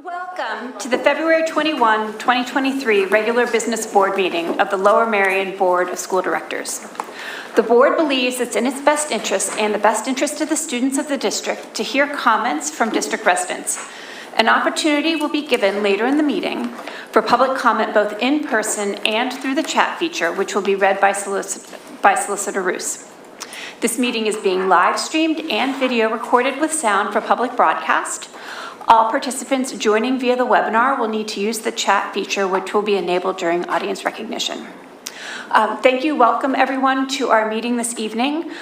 Welcome to the February 21, 2023 regular business board meeting of the Lower Merion Board of School Directors. The board believes it's in its best interest and the best interest of the students of the district to hear comments from district residents. An opportunity will be given later in the meeting for public comment both in person and through the chat feature, which will be read by Solicitor Roos. This meeting is being live streamed and video recorded with sound for public broadcast. All participants joining via the webinar will need to use the chat feature, which will be enabled during audience recognition. Thank you. Welcome, everyone, to our meeting this evening.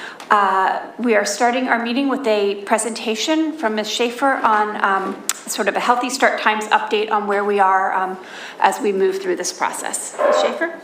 We are starting our meeting with a presentation from Ms. Schaefer on sort of a Healthy Start Times update on where we are as we move through this process. Ms. Schaefer?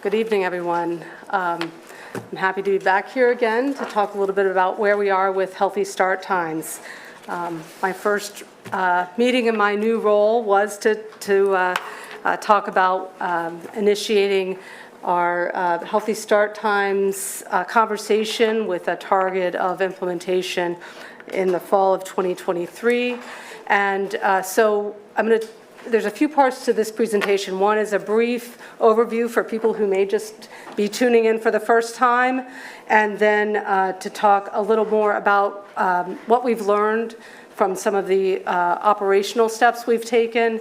Good evening, everyone. I'm happy to be back here again to talk a little bit about where we are with Healthy Start Times. My first meeting in my new role was to talk about initiating our Healthy Start Times conversation with a target of implementation in the fall of 2023. And so there's a few parts to this presentation. One is a brief overview for people who may just be tuning in for the first time, and then to talk a little more about what we've learned from some of the operational steps we've taken,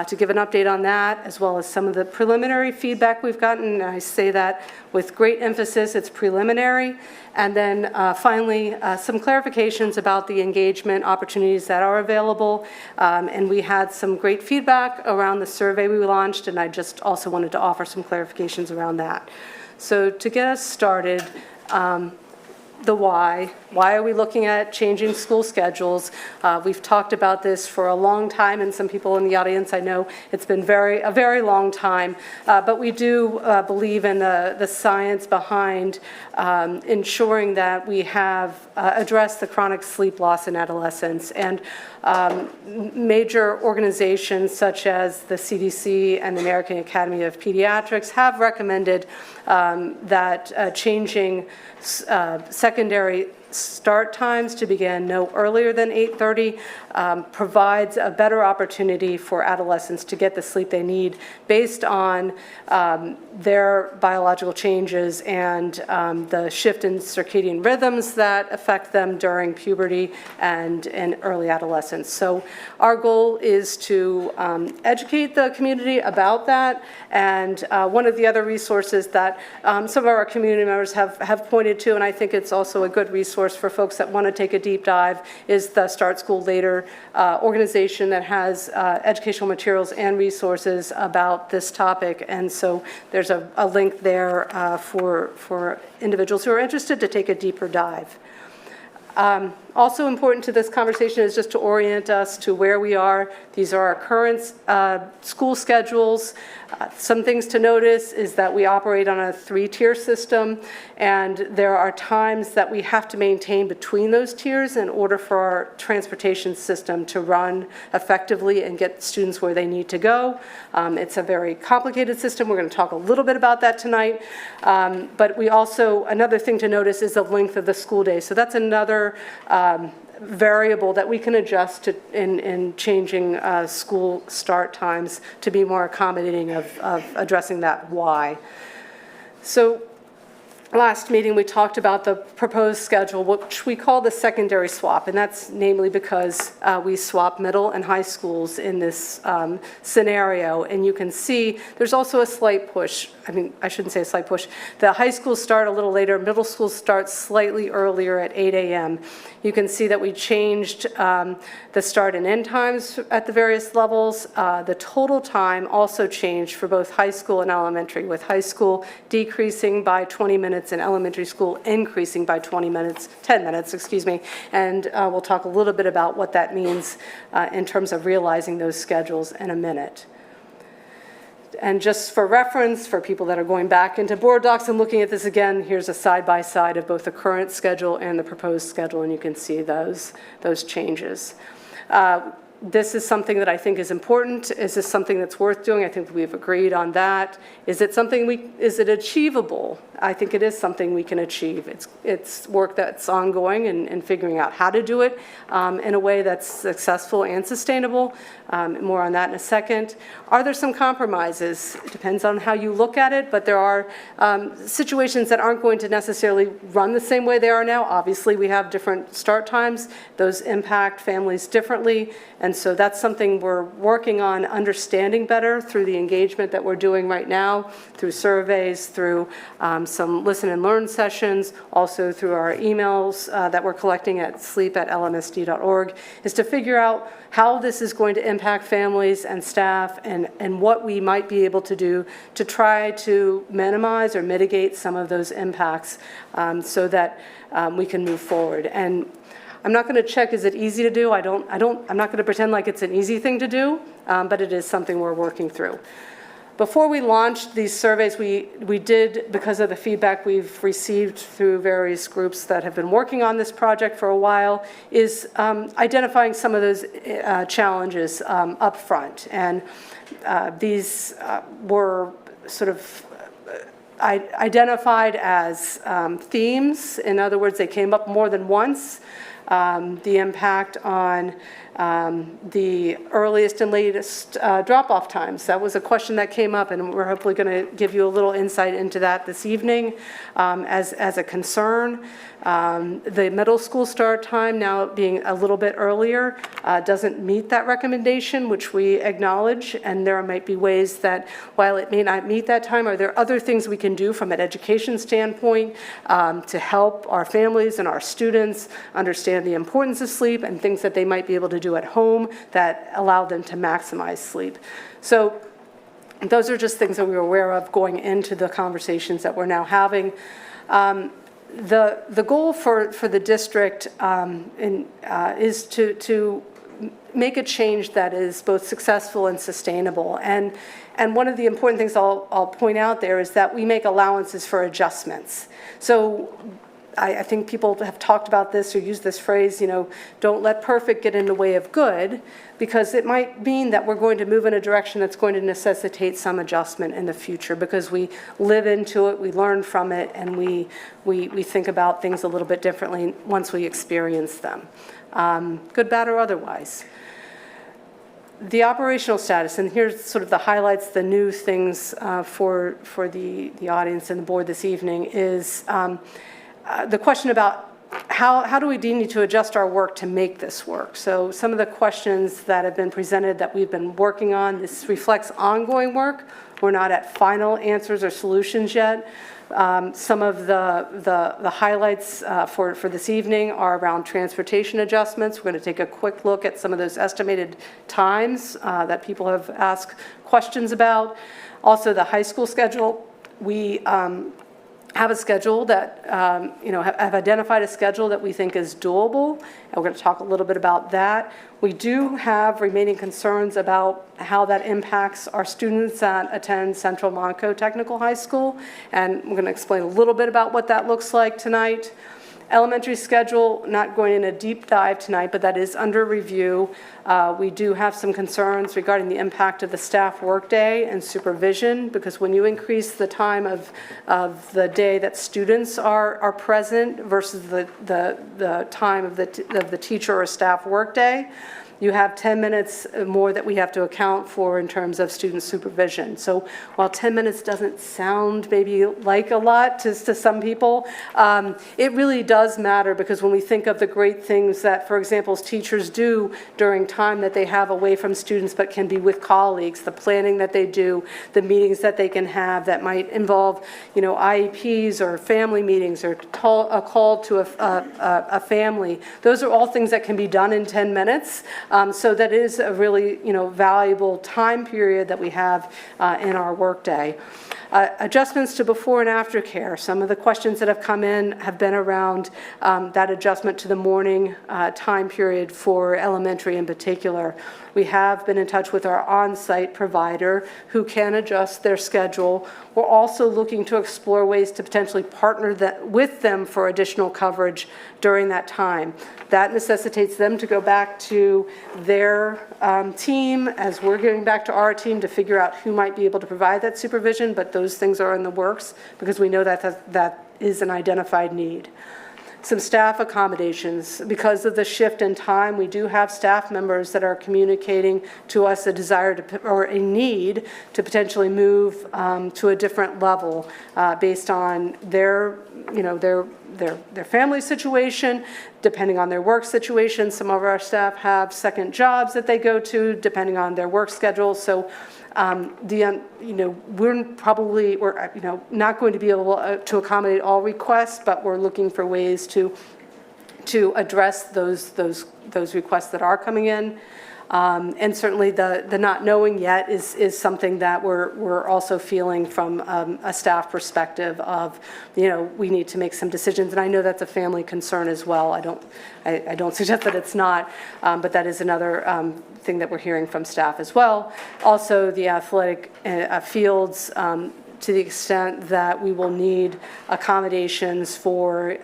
to give an update on that, as well as some of the preliminary feedback we've gotten. And I say that with great emphasis, it's preliminary. And then finally, some clarifications about the engagement opportunities that are available. And we had some great feedback around the survey we launched, and I just also wanted to offer some clarifications around that. So to get us started, the why are we looking at changing school schedules? We've talked about this for a long time, and some people in the audience, I know it's been a very long time, but we do believe in the science behind ensuring that we have addressed the chronic sleep loss in adolescents. And major organizations such as the CDC and the American Academy of Pediatrics have recommended that changing secondary start times to begin no earlier than 8:30 provides a better opportunity for adolescents to get the sleep they need based on their biological changes and the shift in circadian rhythms that affect them during puberty and in early adolescence. So our goal is to educate the community about that, and one of the other resources that some of our community members have pointed to, and I think it's also a good resource for folks that want to take a deep dive, is the Start School Later organization that has educational materials and resources about this topic. And so there's a link there for individuals who are interested to take a deeper dive. Also important to this conversation is just to orient us to where we are. These are our current school schedules. Some things to notice is that we operate on a 3-tier system, and there are times that we have to maintain between those tiers in order for our transportation system to run effectively and get students where they need to go. It's a very complicated system. We're going to talk a little bit about that tonight. But we also, another thing to notice is the length of the school day. So that's another variable that we can adjust to in changing school start times to be more accommodating of addressing that why. So last meeting we talked about the proposed schedule, which we call the secondary swap, and that's namely because we swap middle and high schools in this scenario. And you can see there's also a slight push. I mean, I shouldn't say a slight push. The high schools start a little later, middle schools start slightly earlier at 8 a.m. You can see that we changed the start and end times at the various levels. The total time also changed for both high school and elementary, with high school decreasing by 20 minutes and elementary school increasing by 10 minutes, excuse me. And we'll talk a little bit about what that means in terms of realizing those schedules in a minute. And just for reference, for people that are going back into board docs and looking at this again, here's a side-by-side of both the current schedule and the proposed schedule, and you can see those changes. This is something that I think is important. Is this something that's worth doing? I think we've agreed on that. Is it is it achievable? I think it is something we can achieve. It's work that's ongoing and figuring out how to do it in a way that's successful and sustainable. More on that in a second. Are there some compromises? It depends on how you look at it, but there are situations that aren't going to necessarily run the same way they are now. Obviously, we have different start times. Those impact families differently, and so that's something we're working on understanding better through the engagement that we're doing right now, through surveys, through some listen and learn sessions, also through our emails that we're collecting at sleep@lmsd.org, is to figure out how this is going to impact families and staff and what we might be able to do to try to minimize or mitigate some of those impacts so that we can move forward. And I'm not going to check, is it easy to do? I'm not going to pretend like it's an easy thing to do, but it is something we're working through. Before we launched these surveys, we did, because of the feedback we've received through various groups that have been working on this project for a while, is identifying some of those challenges up front. And these were sort of identified as themes. In other words, they came up more than once. The impact on the earliest and latest drop-off times. That was a question that came up, and we're hopefully going to give you a little insight into that this evening as a concern. The middle school start time now being a little bit earlier doesn't meet that recommendation, which we acknowledge, and there might be ways that while it may not meet that time, are there other things we can do from an education standpoint to help our families and our students understand the importance of sleep and things that they might be able to do at home that allow them to maximize sleep. So those are just things that we were aware of going into the conversations that we're now having. The goal for the district is to make a change that is both successful and sustainable. And one of the important things I'll point out there is that we make allowances for adjustments. So I think people have talked about this or used this phrase, don't let perfect get in the way of good, because it might mean that we're going to move in a direction that's going to necessitate some adjustment in the future because we live into it, we learn from it, and we think about things a little bit differently once we experience them, good, bad, or otherwise. The operational status, and here's sort of the highlights, the new things for the audience and the board this evening is the question about how do we need to adjust our work to make this work? So some of the questions that have been presented that we've been working on, this reflects ongoing work. We're not at final answers or solutions yet. Some of the highlights for this evening are around transportation adjustments. We're going to take a quick look at some of those estimated times that people have asked questions about. Also, the high school schedule. We have a schedule that, have identified a schedule that we think is doable, and we're going to talk a little bit about that. We do have remaining concerns about how that impacts our students that attend Central Monaco Technical High School, and we're going to explain a little bit about what that looks like tonight. Elementary schedule, not going in a deep dive tonight, but that is under review. We do have some concerns regarding the impact of the staff workday and supervision, because when you increase the time of the day that students are present versus the time of the teacher or staff workday, you have 10 minutes more that we have to account for in terms of student supervision. So while 10 minutes doesn't sound maybe like a lot to some people, it really does matter, because when we think of the great things that, for example, teachers do during time that they have away from students but can be with colleagues, the planning that they do, the meetings that they can have that might involve, IEPs or family meetings or a call to a family, those are all things that can be done in 10 minutes. So that is a really, valuable time period that we have in our workday. Adjustments to before and after care. Some of the questions that have come in have been around that adjustment to the morning time period for elementary in particular. We have been in touch with our on-site provider who can adjust their schedule. We're also looking to explore ways to potentially partner with them for additional coverage during that time. That necessitates them to go back to their team as we're getting back to our team to figure out who might be able to provide that supervision, but those things are in the works because we know that is an identified need. Some staff accommodations. Because of the shift in time, we do have staff members that are communicating to us a desire or a need to potentially move to a different level based on their family situation, depending on their work situation. Some of our staff have second jobs that they go to, depending on their work schedule. So we're probably not going to be able to accommodate all requests, but we're looking for ways to address those requests that are coming in. And certainly the not knowing yet is something that we're also feeling from a staff perspective of, we need to make some decisions. And I know that's a family concern as well. I don't suggest that it's not, but that is another thing that we're hearing from staff as well. Also, the athletic fields, to the extent that we will need accommodations for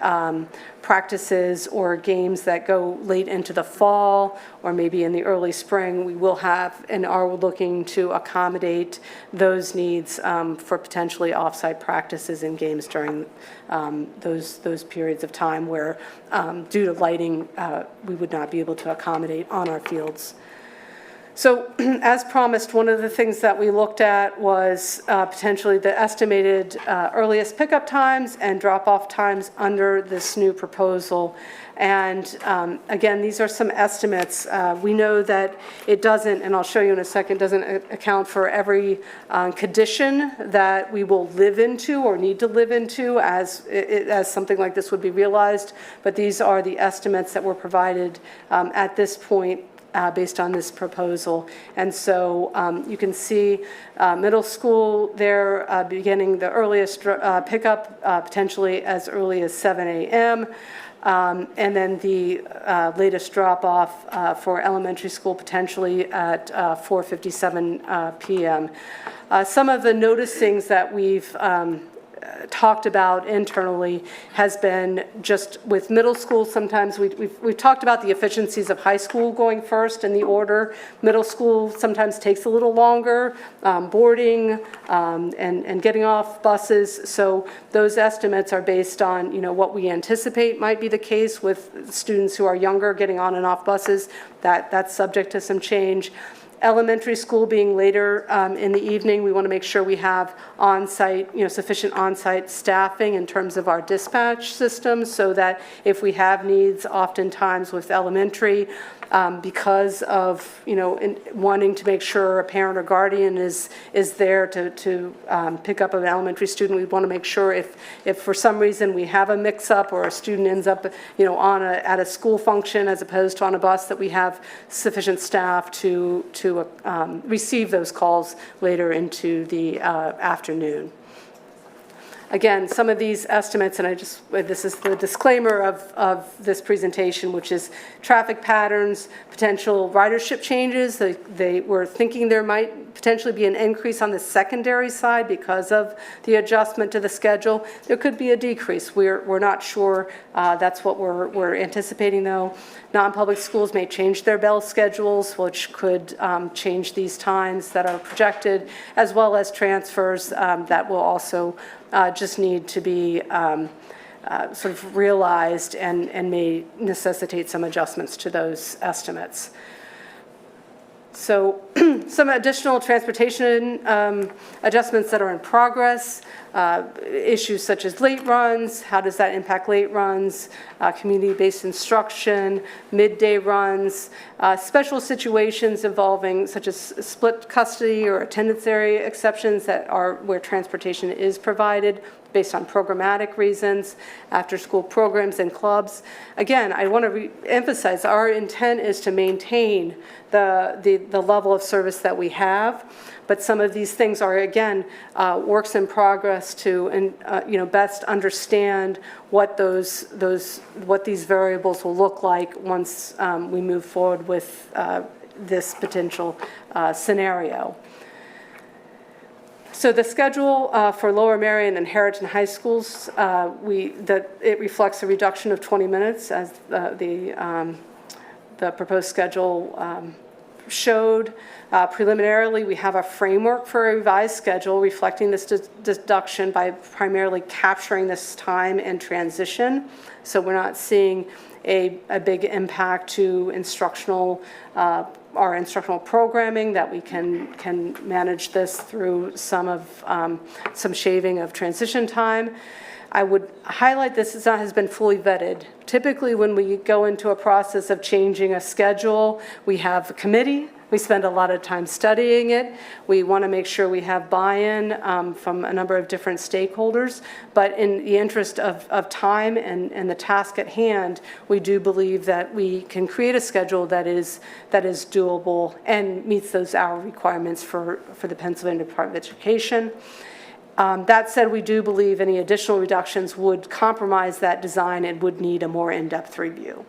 practices or games that go late into the fall or maybe in the early spring, we will have and are looking to accommodate those needs for potentially off-site practices and games during those periods of time where, due to lighting, we would not be able to accommodate on our fields. So as promised, one of the things that we looked at was potentially the estimated earliest pickup times and drop-off times under this new proposal. And again, these are some estimates. We know that it doesn't, and I'll show you in a second, doesn't account for every condition that we will live into or need to live into as something like this would be realized. But these are the estimates that were provided at this point based on this proposal. And so you can see middle school, they're beginning the earliest pickup potentially as early as 7 a.m. And then the latest drop-off for elementary school potentially at 4:57 p.m. Some of the noticings that we've talked about internally has been just with middle school. Sometimes we've talked about the efficiencies of high school going first in the order. Middle school sometimes takes a little longer, boarding and getting off buses. So those estimates are based on what we anticipate might be the case with students who are younger getting on and off buses. That's subject to some change. Elementary school being later in the evening, we want to make sure we have on-site, sufficient on-site staffing in terms of our dispatch systems so that if we have needs, oftentimes with elementary, because of wanting to make sure a parent or guardian is there to pick up an elementary student, we want to make sure if for some reason we have a mix-up or a student ends up at a school function as opposed to on a bus, that we have sufficient staff to receive those calls later into the afternoon. Again, some of these estimates, and this is the disclaimer of this presentation, which is traffic patterns, potential ridership changes. They were thinking there might potentially be an increase on the secondary side because of the adjustment to the schedule. There could be a decrease. We're not sure. That's what we're anticipating, though. Non-public schools may change their bell schedules, which could change these times that are projected, as well as transfers that will also just need to be sort of realized and may necessitate some adjustments to those estimates. So some additional transportation adjustments that are in progress, issues such as late runs, how does that impact late runs, community-based instruction, midday runs, special situations involving such as split custody or attendance area exceptions that are where transportation is provided based on programmatic reasons, after-school programs and clubs. Again, I want to emphasize our intent is to maintain the level of service that we have. But some of these things are, again, works in progress to, best understand what what these variables will look like once we move forward with this potential scenario. So the schedule for Lower Merion and Harriton High Schools, it reflects a reduction of 20 minutes as the proposed schedule showed. Preliminarily, we have a framework for a revised schedule reflecting this deduction by primarily capturing this time and transition. So we're not seeing a big impact to our instructional programming, that we can manage this through some shaving of transition time. I would highlight this has been fully vetted. Typically, when we go into a process of changing a schedule, we have a committee. We spend a lot of time studying it. We want to make sure we have buy-in from a number of different stakeholders. But in the interest of time and the task at hand, we do believe that we can create a schedule that is doable and meets those hour requirements for the Pennsylvania Department of Education. That said, we do believe any additional reductions would compromise that design and would need a more in-depth review.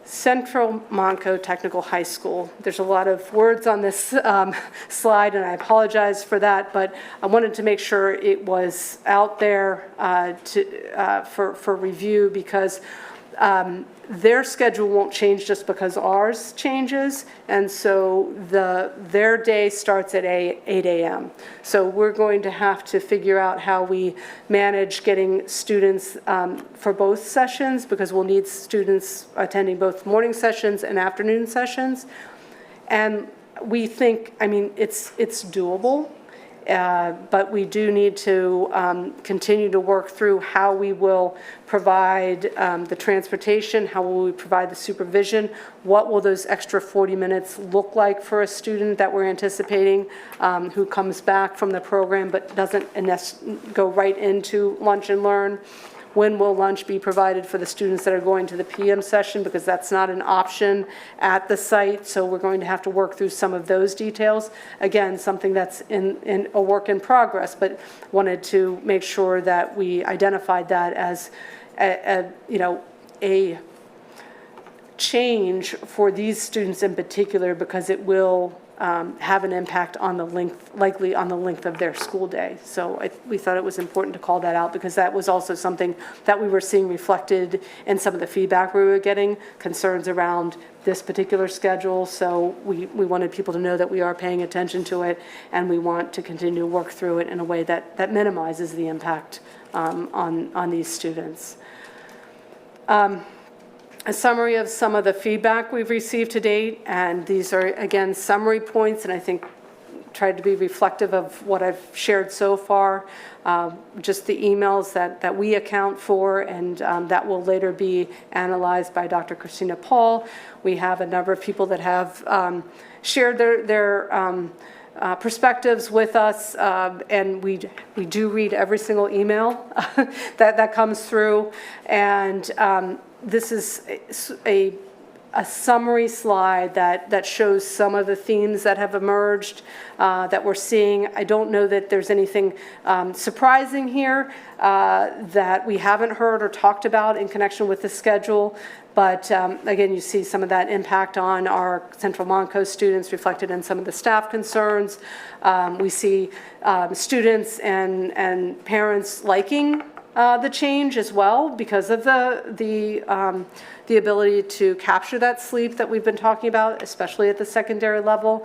Central Monco Technical High School. There's a lot of words on this slide, and I apologize for that, but I wanted to make sure it was out there for review, because their schedule won't change just because ours changes, and so their day starts at 8 a.m. So we're going to have to figure out how we manage getting students for both sessions, because we'll need students attending both morning sessions and afternoon sessions. And we think, it's doable. But we do need to continue to work through how we will provide the transportation, how will we provide the supervision, what will those extra 40 minutes look like for a student that we're anticipating who comes back from the program but doesn't go right into lunch and learn. When will lunch be provided for the students that are going to the PM session, because that's not an option at the site. So we're going to have to work through some of those details. Again, something that's in a work in progress, but wanted to make sure that we identified that as a change for these students in particular, because it will have an impact on likely on the length of their school day. So we thought it was important to call that out, because that was also something that we were seeing reflected in some of the feedback we were getting, concerns around this particular schedule. So we wanted people to know that we are paying attention to it, and we want to continue to work through it in a way that minimizes the impact on these students. A summary of some of the feedback we've received to date, and these are, again, summary points, and I think tried to be reflective of what I've shared so far, just the emails that we account for, and that will later be analyzed by Dr. Christina Paul. We have a number of people that have shared their perspectives with us, and we do read every single email that comes through, and this is a summary slide that shows some of the themes that have emerged that we're seeing. I don't know that there's anything surprising here that we haven't heard or talked about in connection with the schedule. But again, you see some of that impact on our Central Monco students reflected in some of the staff concerns. We see students and parents liking the change as well, because of the ability to capture that sleep that we've been talking about, especially at the secondary level.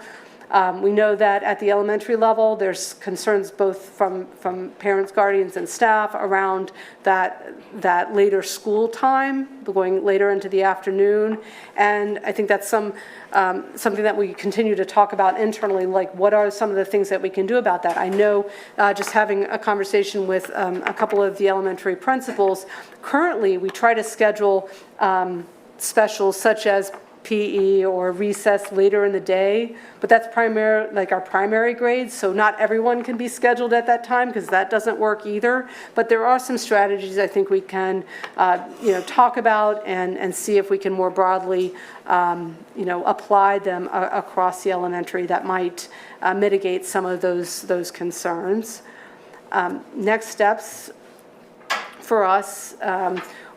We know that at the elementary level, there's concerns both from parents, guardians, and staff around that later school time, going later into the afternoon. And I think that's something that we continue to talk about internally, like what are some of the things that we can do about that. I know just having a conversation with a couple of the elementary principals, currently we try to schedule specials such as PE or recess later in the day, but that's our primary grades, so not everyone can be scheduled at that time because that doesn't work either. But there are some strategies I think we can talk about and see if we can more broadly apply them across the elementary that might mitigate some of those concerns. Next steps for us,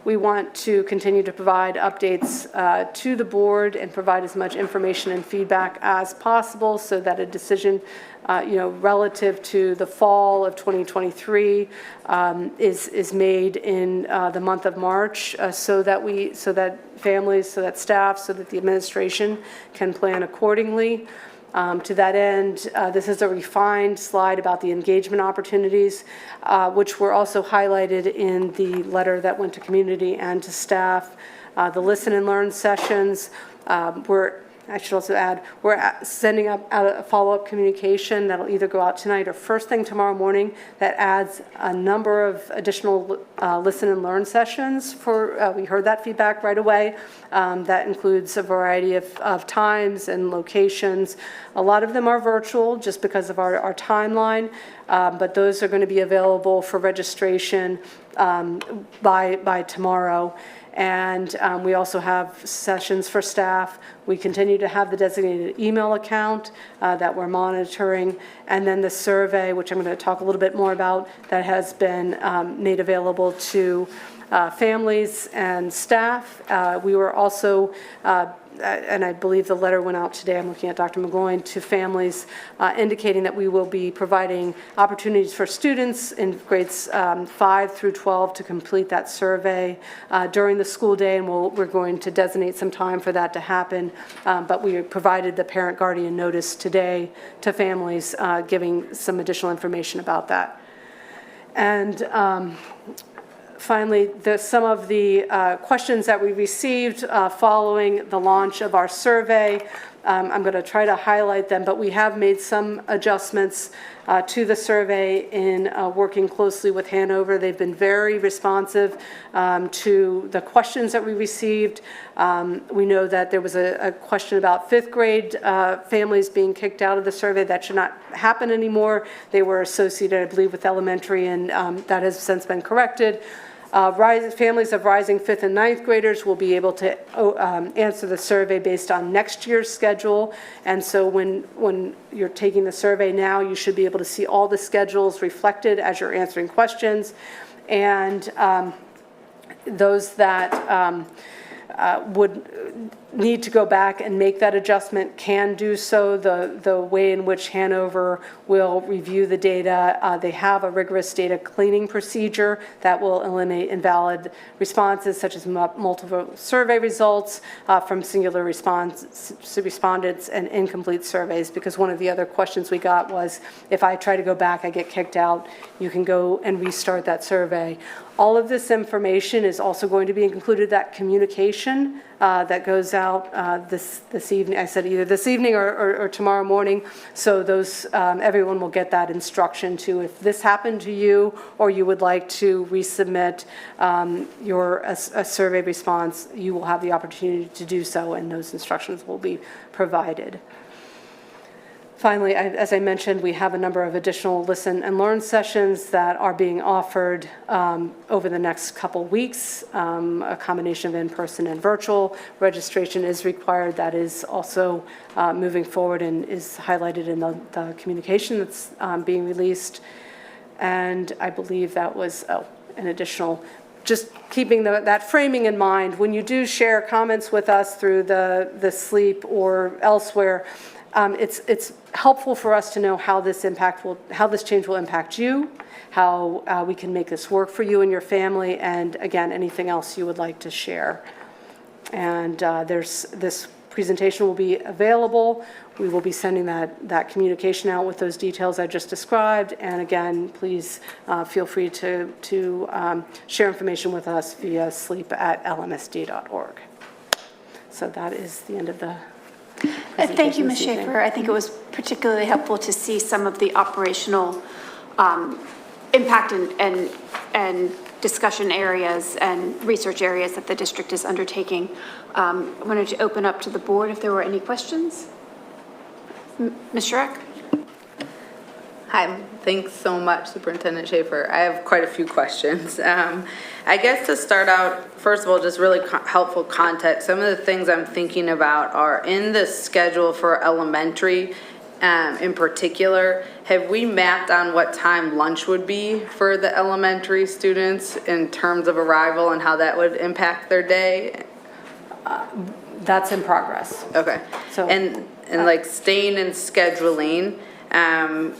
we want to continue to provide updates to the board and provide as much information and feedback as possible so that a decision, relative to the fall of 2023 is made in the month of March so that families, so that staff, so that the administration can plan accordingly. To that end, this is a refined slide about the engagement opportunities, which were also highlighted in the letter that went to community and to staff. The listen and learn sessions I should also add, we're sending out a follow-up communication that'll either go out tonight or first thing tomorrow morning that adds a number of additional listen and learn sessions we heard that feedback right away. That includes a variety of times and locations. A lot of them are virtual just because of our timeline, but those are going to be available for registration by tomorrow. And we also have sessions for staff. We continue to have the designated email account that we're monitoring. And then the survey, which I'm going to talk a little bit more about, that has been made available to families and staff. We were also, and I believe the letter went out today, I'm looking at Dr. McGloin, to families indicating that we will be providing opportunities for students in grades 5 through 12 to complete that survey during the school day, and we're going to designate some time for that to happen. But we provided the parent guardian notice today to families giving some additional information about that. And finally, some of the questions that we received following the launch of our survey, I'm going to try to highlight them, but we have made some adjustments to the survey in working closely with Hanover. They've been very responsive to the questions that we received. We know that there was a question about fifth grade families being kicked out of the survey. That should not happen anymore. They were associated, I believe, with elementary, and that has since been corrected. Families of rising 5th and 9th graders will be able to answer the survey based on next year's schedule. And so when you're taking the survey now, you should be able to see all the schedules reflected as you're answering questions. And those that would need to go back and make that adjustment can do so. The way in which Hanover will review the data, they have a rigorous data cleaning procedure that will eliminate invalid responses such as multiple survey results from singular respondents and incomplete surveys, because one of the other questions we got was, if I try to go back, I get kicked out. You can go and restart that survey. All of this information is also going to be included that communication that goes out this evening. I said either this evening or tomorrow morning. So everyone will get that instruction to, if this happened to you or you would like to resubmit a survey response, you will have the opportunity to do so, and those instructions will be provided. Finally, as I mentioned, we have a number of additional listen and learn sessions that are being offered over the next couple weeks, a combination of in-person and virtual. Registration is required. That is also moving forward and is highlighted in the communication that's being released. And I believe that was an additional, just keeping that framing in mind. When you do share comments with us through the sleep or elsewhere, it's helpful for us to know how this change will impact you, how we can make this work for you and your family, and again, anything else you would like to share. And this presentation will be available. We will be sending that communication out with those details I just described. And again, please feel free to share information with us via sleep@lmsd.org. So that is the end of the Thank you, Ms. Schaefer. I think it was particularly helpful to see some of the operational impact and discussion areas and research areas that the district is undertaking. I wanted to open up to the board if there were any questions. Ms. Shrek? Hi, thanks so much, Superintendent Schaefer. I have quite a few questions. I guess to start out, first of all, just really helpful context. Some of the things I'm thinking about are in the schedule for elementary in particular. Have we mapped on what time lunch would be for the elementary students in terms of arrival and how that would impact their day? That's in progress. Okay. So- And like staying in scheduling,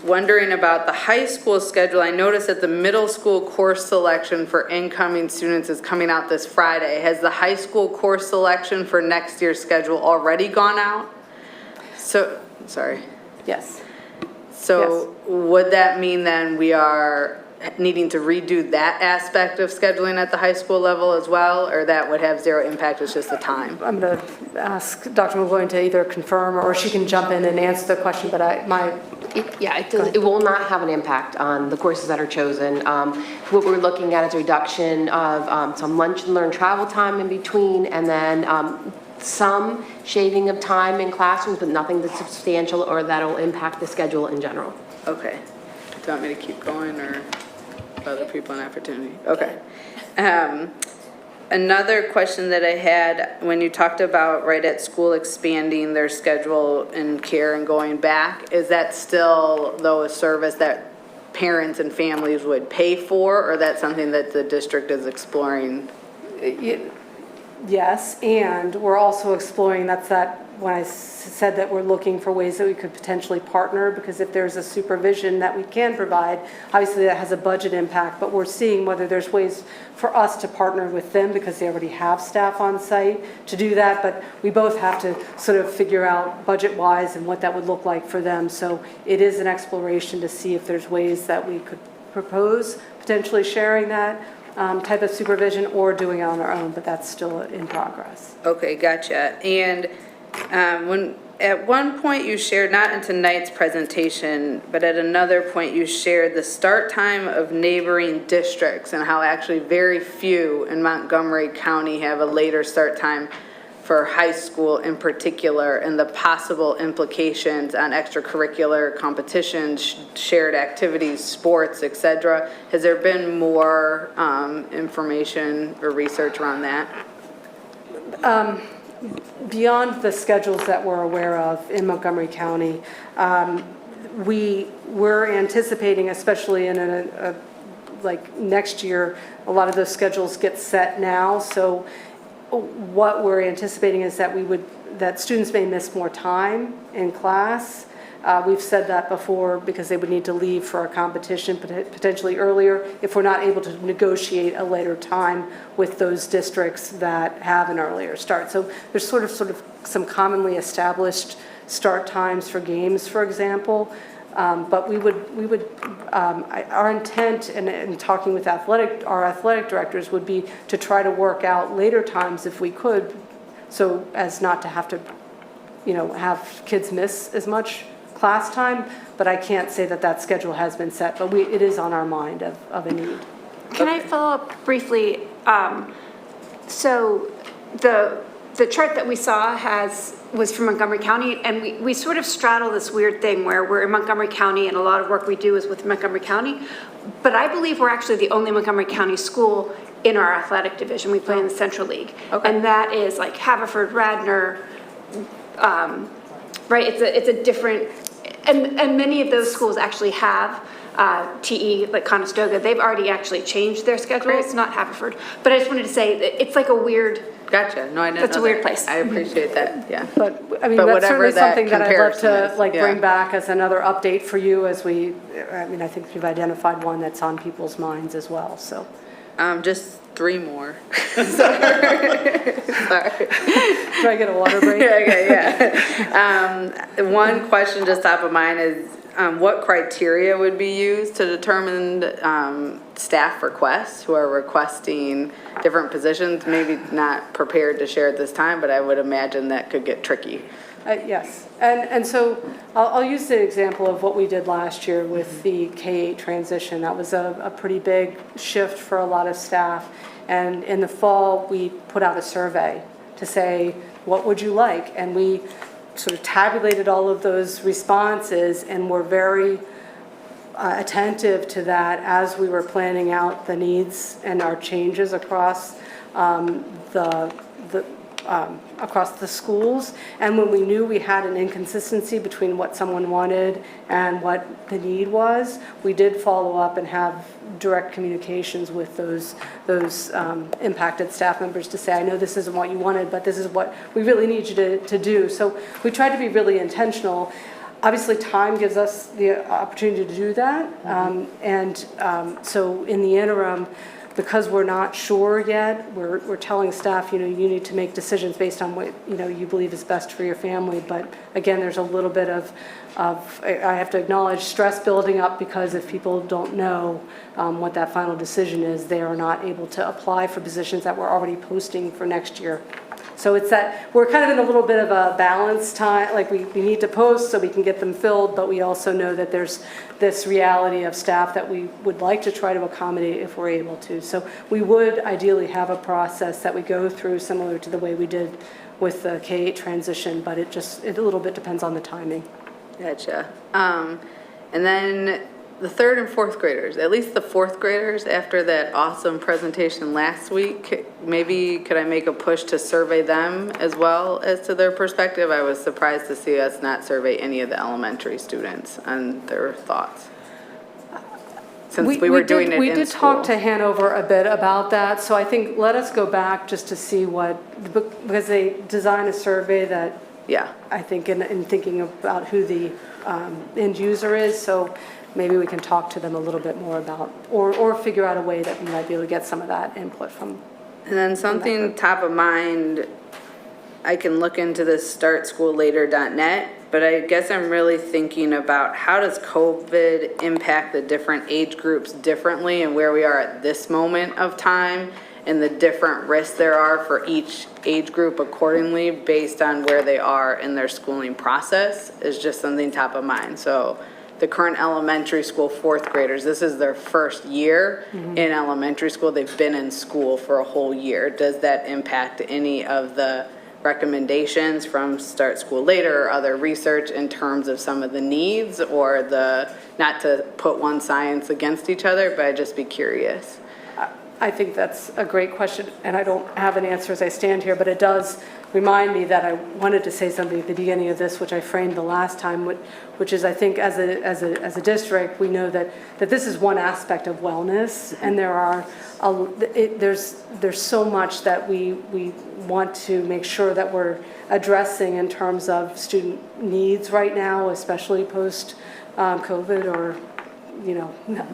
wondering about the high school schedule. I noticed that the middle school course selection for incoming students is coming out this Friday. Has the high school course selection for next year's schedule already gone out? So, sorry. Yes. So would that mean then we are needing to redo that aspect of scheduling at the high school level as well, or that would have zero impact, it's just the time? I'm going to ask Dr. McGloin to either confirm or she can jump in and answer the question, but It will not have an impact on the courses that are chosen. What we're looking at is a reduction of some lunch and learn travel time in between, and then some shaving of time in classrooms, but nothing that's substantial or that'll impact the schedule in general. Okay. Do you want me to keep going, or other people an opportunity? Okay. Another question that I had, when you talked about right at school expanding their schedule and care and going back, is that still, though, a service that parents and families would pay for, or that's something that the district is exploring? yes, and we're also exploring, when I said that we're looking for ways that we could potentially partner, because if there's a supervision that we can provide, obviously that has a budget impact, but we're seeing whether there's ways for us to partner with them, because they already have staff on site to do that, but we both have to sort of figure out budget-wise and what that would look like for them. So it is an exploration to see if there's ways that we could propose potentially sharing that type of supervision or doing it on our own, but that's still in progress. Okay, gotcha. And when at one point you shared, not in tonight's presentation, but at another point you shared the start time of neighboring districts and how actually very few in Montgomery County have a later start time for high school in particular, and the possible implications on extracurricular competitions, shared activities, sports, etc. Has there been more information or research around that? Beyond the schedules that we're aware of in Montgomery County, we're anticipating, especially in like next year, a lot of those schedules get set now. So what we're anticipating is that students may miss more time in class. We've said that before because they would need to leave for a competition potentially earlier if we're not able to negotiate a later time with those districts that have an earlier start. So there's sort of some commonly established start times for games, for example. But our intent in talking with our athletic directors would be to try to work out later times if we could, so as not to have to, have kids miss as much class time. But I can't say that schedule has been set, but it is on our mind of a need. Can I follow up briefly? So the chart that we saw was from Montgomery County, and we sort of straddle this weird thing where we're in Montgomery County and a lot of work we do is with Montgomery County, but I believe we're actually the only Montgomery County school in our athletic division. We play in the Central League. Okay. And that is like Haverford, Radnor, right? It's a different, and many of those schools actually have TE, like Conestoga. They've already actually changed their schedules, not Haverford. But I just wanted to say that it's like a weird. Gotcha. No, I didn't. That's know a weird that. place. I appreciate that. Yeah. But I mean, But that's whatever certainly that something that I'd love comparison to is, yeah. bring back as another update for you I think you've identified one that's on people's minds as well, so. Just 3 more. Sorry. Do I get a water break? Okay, yeah. One question just top of mind is, what criteria would be used to determine staff requests who are requesting different positions? Maybe not prepared to share at this time, but I would imagine that could get tricky. Yes, and so I'll use the example of what we did last year with the K-8 transition. That was a pretty big shift for a lot of staff. And in the fall, we put out a survey to say, what would you like? And we sort of tabulated all of those responses and were very attentive to that as we were planning out the needs and our changes across across the schools. And when we knew we had an inconsistency between what someone wanted and what the need was, we did follow up and have direct communications with those impacted staff members to say, I know this isn't what you wanted, but this is what we really need you to do. So we tried to be really intentional. Obviously, time gives us the opportunity to do that. So in the interim, because we're not sure yet, we're telling staff, you need to make decisions based on what, you believe is best for your family. But again, there's a little bit of I have to acknowledge, stress building up, because if people don't know what that final decision is, they are not able to apply for positions that we're already posting for next year. So it's that we're kind of in a little bit of a balance time, like we need to post so we can get them filled, but we also know that there's this reality of staff that we would like to try to accommodate if we're able to. So we would ideally have a process that we go through similar to the way we did with the K-8 transition, but it a little bit depends on the timing. Gotcha. And then the third and fourth graders, at least the fourth graders, after that awesome presentation last week, maybe could I make a push to survey them as well as to their perspective? I was surprised to see us not survey any of the elementary students on their thoughts. Since we were doing it in school. We did talk to Hanover a bit about that, so I think let us go back just to see because they designed a survey that, yeah, I think in thinking about who the end user is, so maybe we can talk to them a little bit more about, or figure out a way that we might be able to get some of that input from. And then something top of mind, I can look into this startschoollater.net, but I guess I'm really thinking about how does COVID impact the different age groups differently and where we are at this moment of time and the different risks there are for each age group accordingly based on where they are in their schooling process is just something top of mind. So the current elementary school fourth graders, this is their first year in elementary school. They've been in school for a whole year. Does that impact any of the recommendations from Start School Later or other research in terms of some of the needs or not to put one science against each other, but I'd just be curious. I think that's a great question, and I don't have an answer as I stand here, but it does remind me that I wanted to say something at the beginning of this, which I framed the last time, which is I think as a district, we know that this is one aspect of wellness, and there's so much that we want to make sure that we're addressing in terms of student needs right now, especially post COVID, or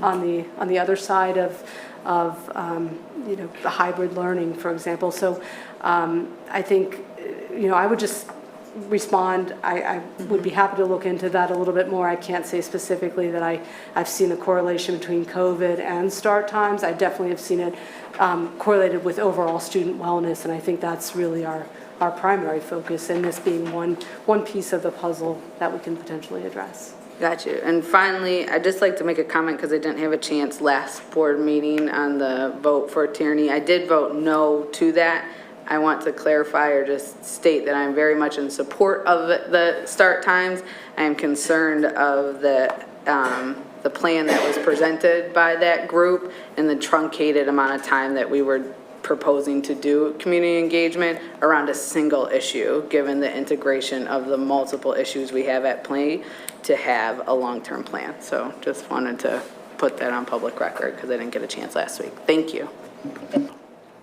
on the other side of the hybrid learning, for example. So I think, I would just respond. I would be happy to look into that a little bit more. I can't say specifically that I've seen a correlation between COVID and start times. I definitely have seen it correlated with overall student wellness, and I think that's really our primary focus, and this being one piece of the puzzle that we can potentially address. Got you. And finally, I'd just like to make a comment because I didn't have a chance last board meeting on the vote for tyranny. I did vote no to that. I want to clarify or just state that I'm very much in support of the start times. I am concerned of the plan that was presented by that group and the truncated amount of time that we were proposing to do community engagement around a single issue, given the integration of the multiple issues we have at play to have a long-term plan. So just wanted to put that on public record because I didn't get a chance last week. Thank you.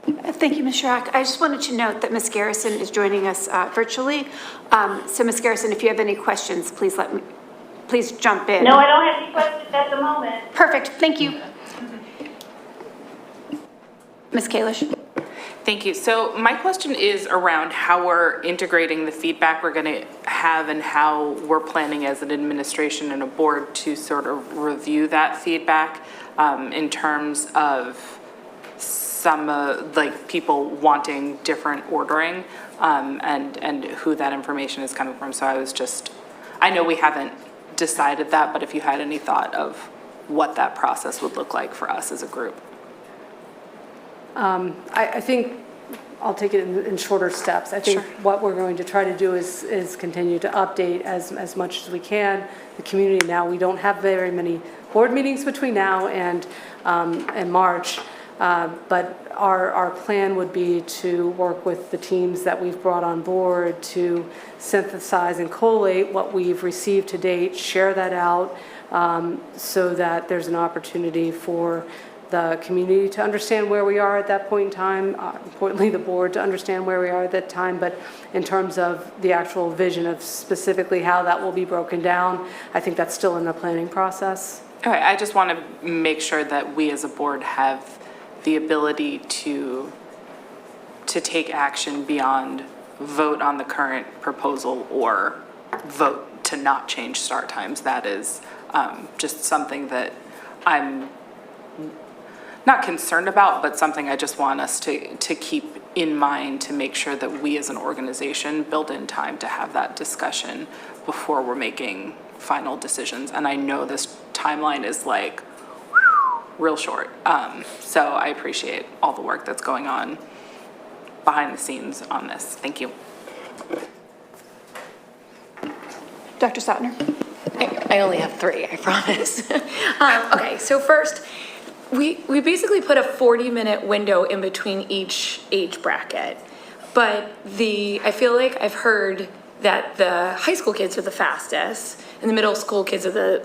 Thank you, Ms. Schrock. I just wanted to note that Ms. Garrison is joining us virtually. So Ms. Garrison, if you have any questions, please jump in. No, I don't have any questions at the moment. Perfect, thank you. Ms. Kalish. Thank you. So my question is around how we're integrating the feedback we're going to have and how we're planning as an administration and a board to sort of review that feedback in terms of some like people wanting different ordering and who that information is coming from. So I know we haven't decided that, but if you had any thought of what that process would look like for us as a group. I think I'll take it in shorter steps. I think what we're going to try to do is continue to update as much as we can the community. Now, we don't have very many board meetings between now and March, but our plan would be to work with the teams that we've brought on board to synthesize and collate what we've received to date, share that out so that there's an opportunity for the community to understand where we are at that point in time, importantly the board to understand where we are at that time, but in terms of the actual vision of specifically how that will be broken down, I think that's still in the planning process. Okay, I just want to make sure that we as a board have the ability to take action beyond vote on the current proposal or vote to not change start times. That is just something that I'm not concerned about, but something I just want us to keep in mind to make sure that we as an organization build in time to have that discussion before we're making final decisions. And I know this timeline is like real short. So I appreciate all the work that's going on behind the scenes on this. Thank you. Dr. Sautner? I only have 3, I promise. Okay, so first, we basically put a 40-minute window in between each age bracket. But I feel like I've heard that the high school kids are the fastest, and the middle school kids are the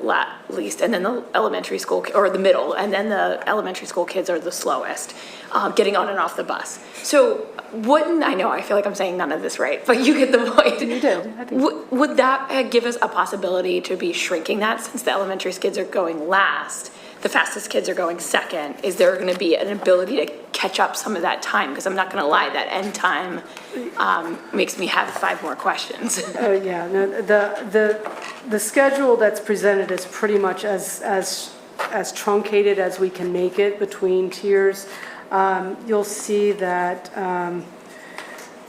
least, and then the elementary school, or the middle, and then the elementary school kids are the slowest, getting on and off the bus. So I feel like I'm saying none of this right, but you get the point. You did. I think. Would that give us a possibility to be shrinking that, since the elementary kids are going last, the fastest kids are going second? Is there going to be an ability to catch up some of that time? Because I'm not going to lie, that end time makes me have 5 more questions. Yeah, no, the schedule that's presented is pretty much as truncated as we can make it between tiers. You'll see that in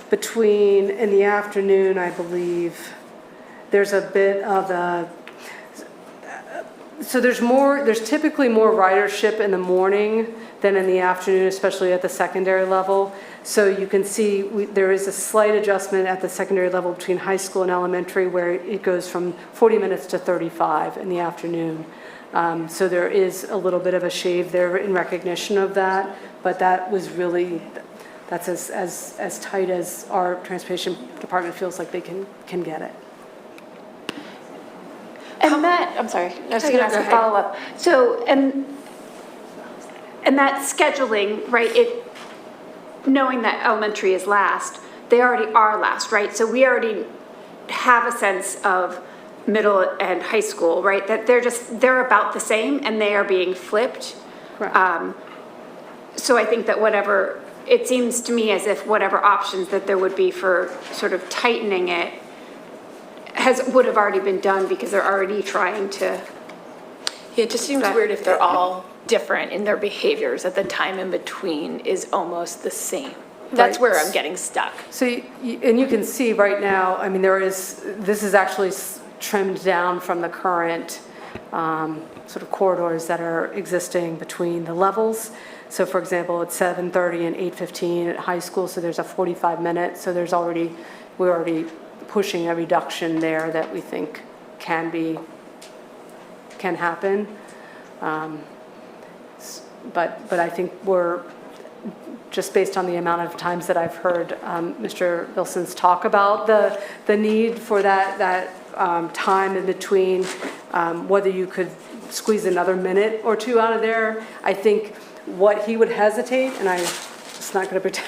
the afternoon, I believe, there's a bit of a, so there's typically more ridership in the morning than in the afternoon, especially at the secondary level. So you can see there is a slight adjustment at the secondary level between high school and elementary, where it goes from 40 minutes to 35 in the afternoon. So there is a little bit of a shave there in recognition of that, but that's as tight as our transportation department feels like they can get it. And that, I'm sorry, I was going to ask a follow-up. So, and that scheduling, right, knowing that elementary is last, they already are last, right? So we already have a sense of middle and high school, right? That they're about the same and they are being flipped. Correct. So I think that it seems to me as if whatever options that there would be for sort of tightening it would have already been done, because they're already trying to. Yeah, it just seems weird if they're all different in their behaviors, that the time in between is almost the same. That's where I'm getting stuck. So, and you can see right now, I mean, this is actually trimmed down from the current sort of corridors that are existing between the levels. So for example, it's 7:30 and 8:15 at high school, so there's a 45-minute, so we're already pushing a reduction there that we think can happen. But I think we're, just based on the amount of times that I've heard Mr. Wilson's talk about the need for that time in between, whether you could squeeze another minute or 2 out of there. I think what he would hesitate, and I'm just not going to pretend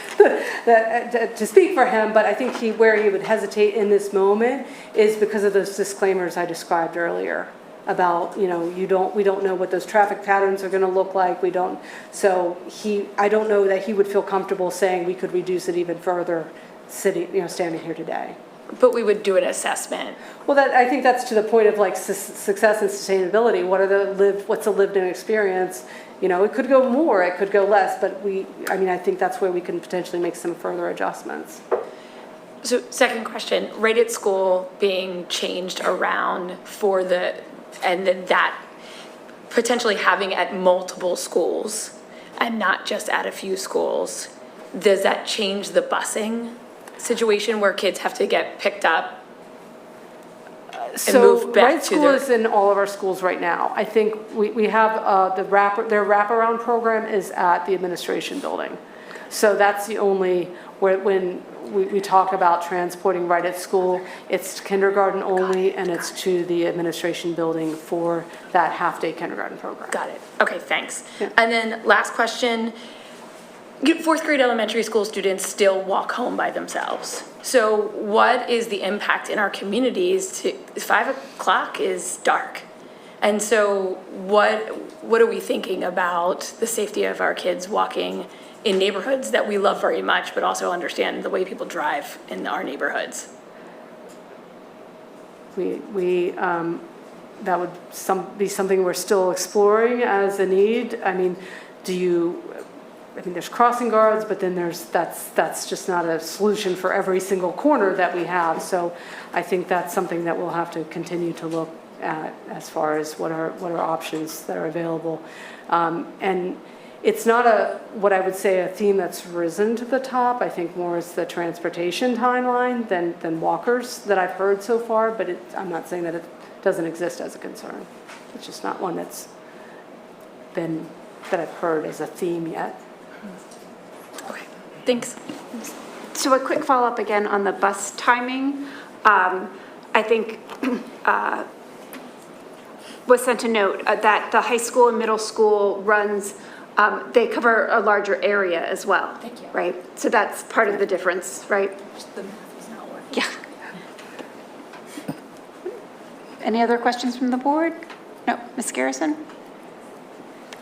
to speak for him, but I think where he would hesitate in this moment is because of those disclaimers I described earlier. about, you know, we don't know what those traffic patterns are going to look like. I don't know that he would feel comfortable saying we could reduce it even further, standing here today. But we would do an assessment. Well, I think that's to the point of like success and sustainability. What's a lived-in experience? You know, it could go more, it could go less, but I think that's where we can potentially make some further adjustments. So second question, right at school being changed around and then that potentially having at multiple schools and not just at a few schools, does that change the busing situation where kids have to get picked up and moved back Right to School is in all of our schools right now. I think we have their wraparound program is at the administration building. So that's the only, when we talk about transporting right at school, it's kindergarten only, and it's to the administration building for that half-day kindergarten program. Got it. Okay, thanks. Yeah. And then last question, fourth grade elementary school students still walk home by themselves. So what is the impact in our communities 5 o'clock is dark. And so what are we thinking about the safety of our kids walking in neighborhoods that we love very much, but also understand the way people drive in our neighborhoods? That would be something we're still exploring as a need. I mean, there's crossing guards, but then that's just not a solution for every single corner that we have. So I think that's something that we'll have to continue to look at as far as what are options that are available. And it's not what I would say a theme that's risen to the top. I think more is the transportation timeline than walkers that I've heard so far, but I'm not saying that it doesn't exist as a concern. It's just not one that I've heard as a theme yet. Okay, thanks. So a quick follow-up again on the bus timing. I think was sent a note that the high school and middle school runs, they cover a larger area as well. Thank you. Right? So that's part of the difference, right? The math is not working. Yeah. Any other questions from the board? No, Ms. Garrison?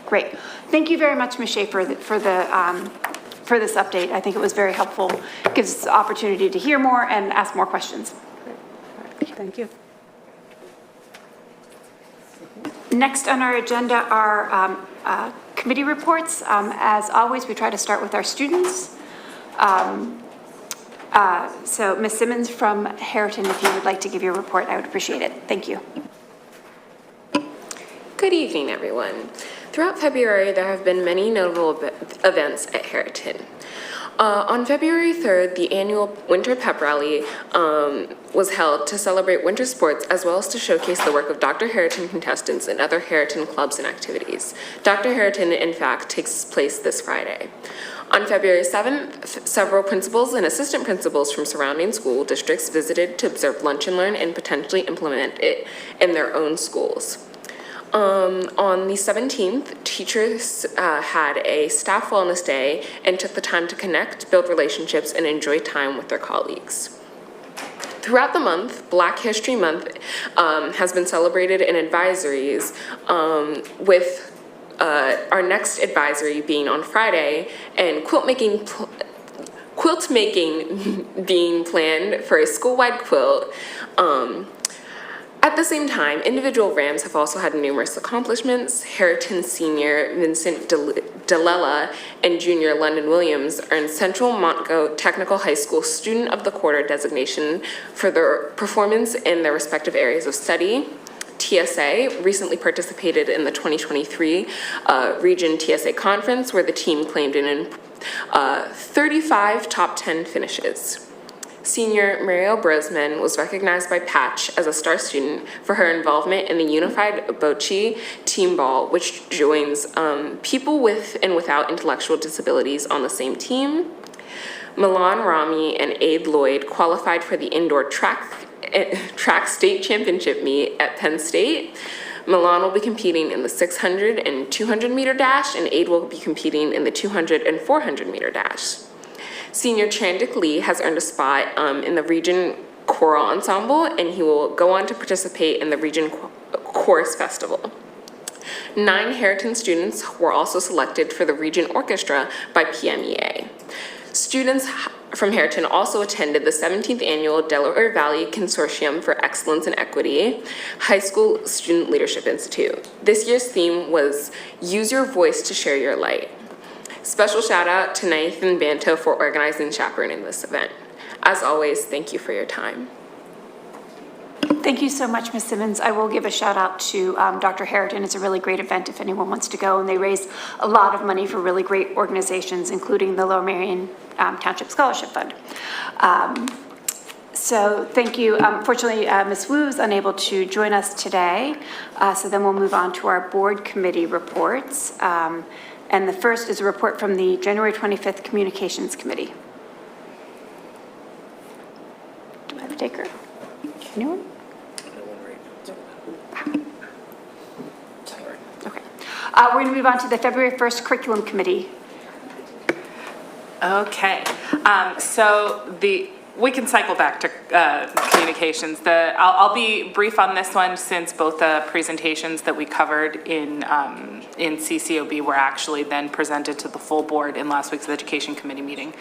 Great. Thank you very much, Ms. Schaefer, for this update. I think it was very helpful. It gives us the opportunity to hear more and ask more questions. Thank you. Next on our agenda are committee reports. As always, we try to start with our students. So Ms. Simmons from Merion, if you would like to give your report, I would appreciate it. Thank you. Good evening, everyone. Throughout February, there have been many notable events at Merion. On February 3rd, the annual Winter Pep Rally was held to celebrate winter sports as well as to showcase the work of Dr. Merion contestants and other Merion clubs and activities. Dr. Merion, in fact, takes place this Friday. On February 7th, several principals and assistant principals from surrounding school districts visited to observe Lunch and Learn and potentially implement it in their own schools. On the 17th, teachers had a staff wellness day and took the time to connect, build relationships, and enjoy time with their colleagues. Throughout the month, Black History Month has been celebrated in advisories, with our next advisory being on Friday, and quilt making being planned for a school-wide quilt. At the same time, individual Rams have also had numerous accomplishments. Merion senior Vincent Delela and junior London Williams earned Central Montgo Technical High School Student of the Quarter designation for their performance in their respective areas of study. TSA recently participated in the 2023 Region TSA Conference, where the team claimed 35 top 10 finishes. Senior Muriel Brosman was recognized by Patch as a star student for her involvement in the Unified Bocce Team Ball, which joins people with and without intellectual disabilities on the same team. Milan Rami and Abe Lloyd qualified for the indoor track state championship meet at Penn State. Milan will be competing in the 600 and 200 meter dash, and Abe will be competing in the 200 and 400 meter dash. Senior Chandik Lee has earned a spot in the Region Choral Ensemble, and he will go on to participate in the Region Chorus Festival. 9 Harriton students were also selected for the Regent Orchestra by PMEA. Students from Harriton also attended the 17th Annual Delaware Valley Consortium for Excellence in Equity High School Student Leadership Institute. This year's theme was Use Your Voice to Share Your Light. Special shout out to Nathan Banto for organizing and chaperoning this event. As always, thank you for your time. Thank you so much, Ms. Simmons. I will give a shout out to Dr. Harriton. It's a really great event if anyone wants to go, and they raise a lot of money for really great organizations, including the Lower Merion Township Scholarship Fund. So thank you. Fortunately, Ms. Wu is unable to join us today, so then we'll move on to our board committee reports. And the first is a report from the January 25th Communications Committee. Do I have a taker? Anyone? Okay. We're going to move on to the February 1st Curriculum Committee. Okay, we can cycle back to communications. I'll be brief on this one since both the presentations that we covered in CCOB were actually then presented to the full board in last week's Education Committee meeting.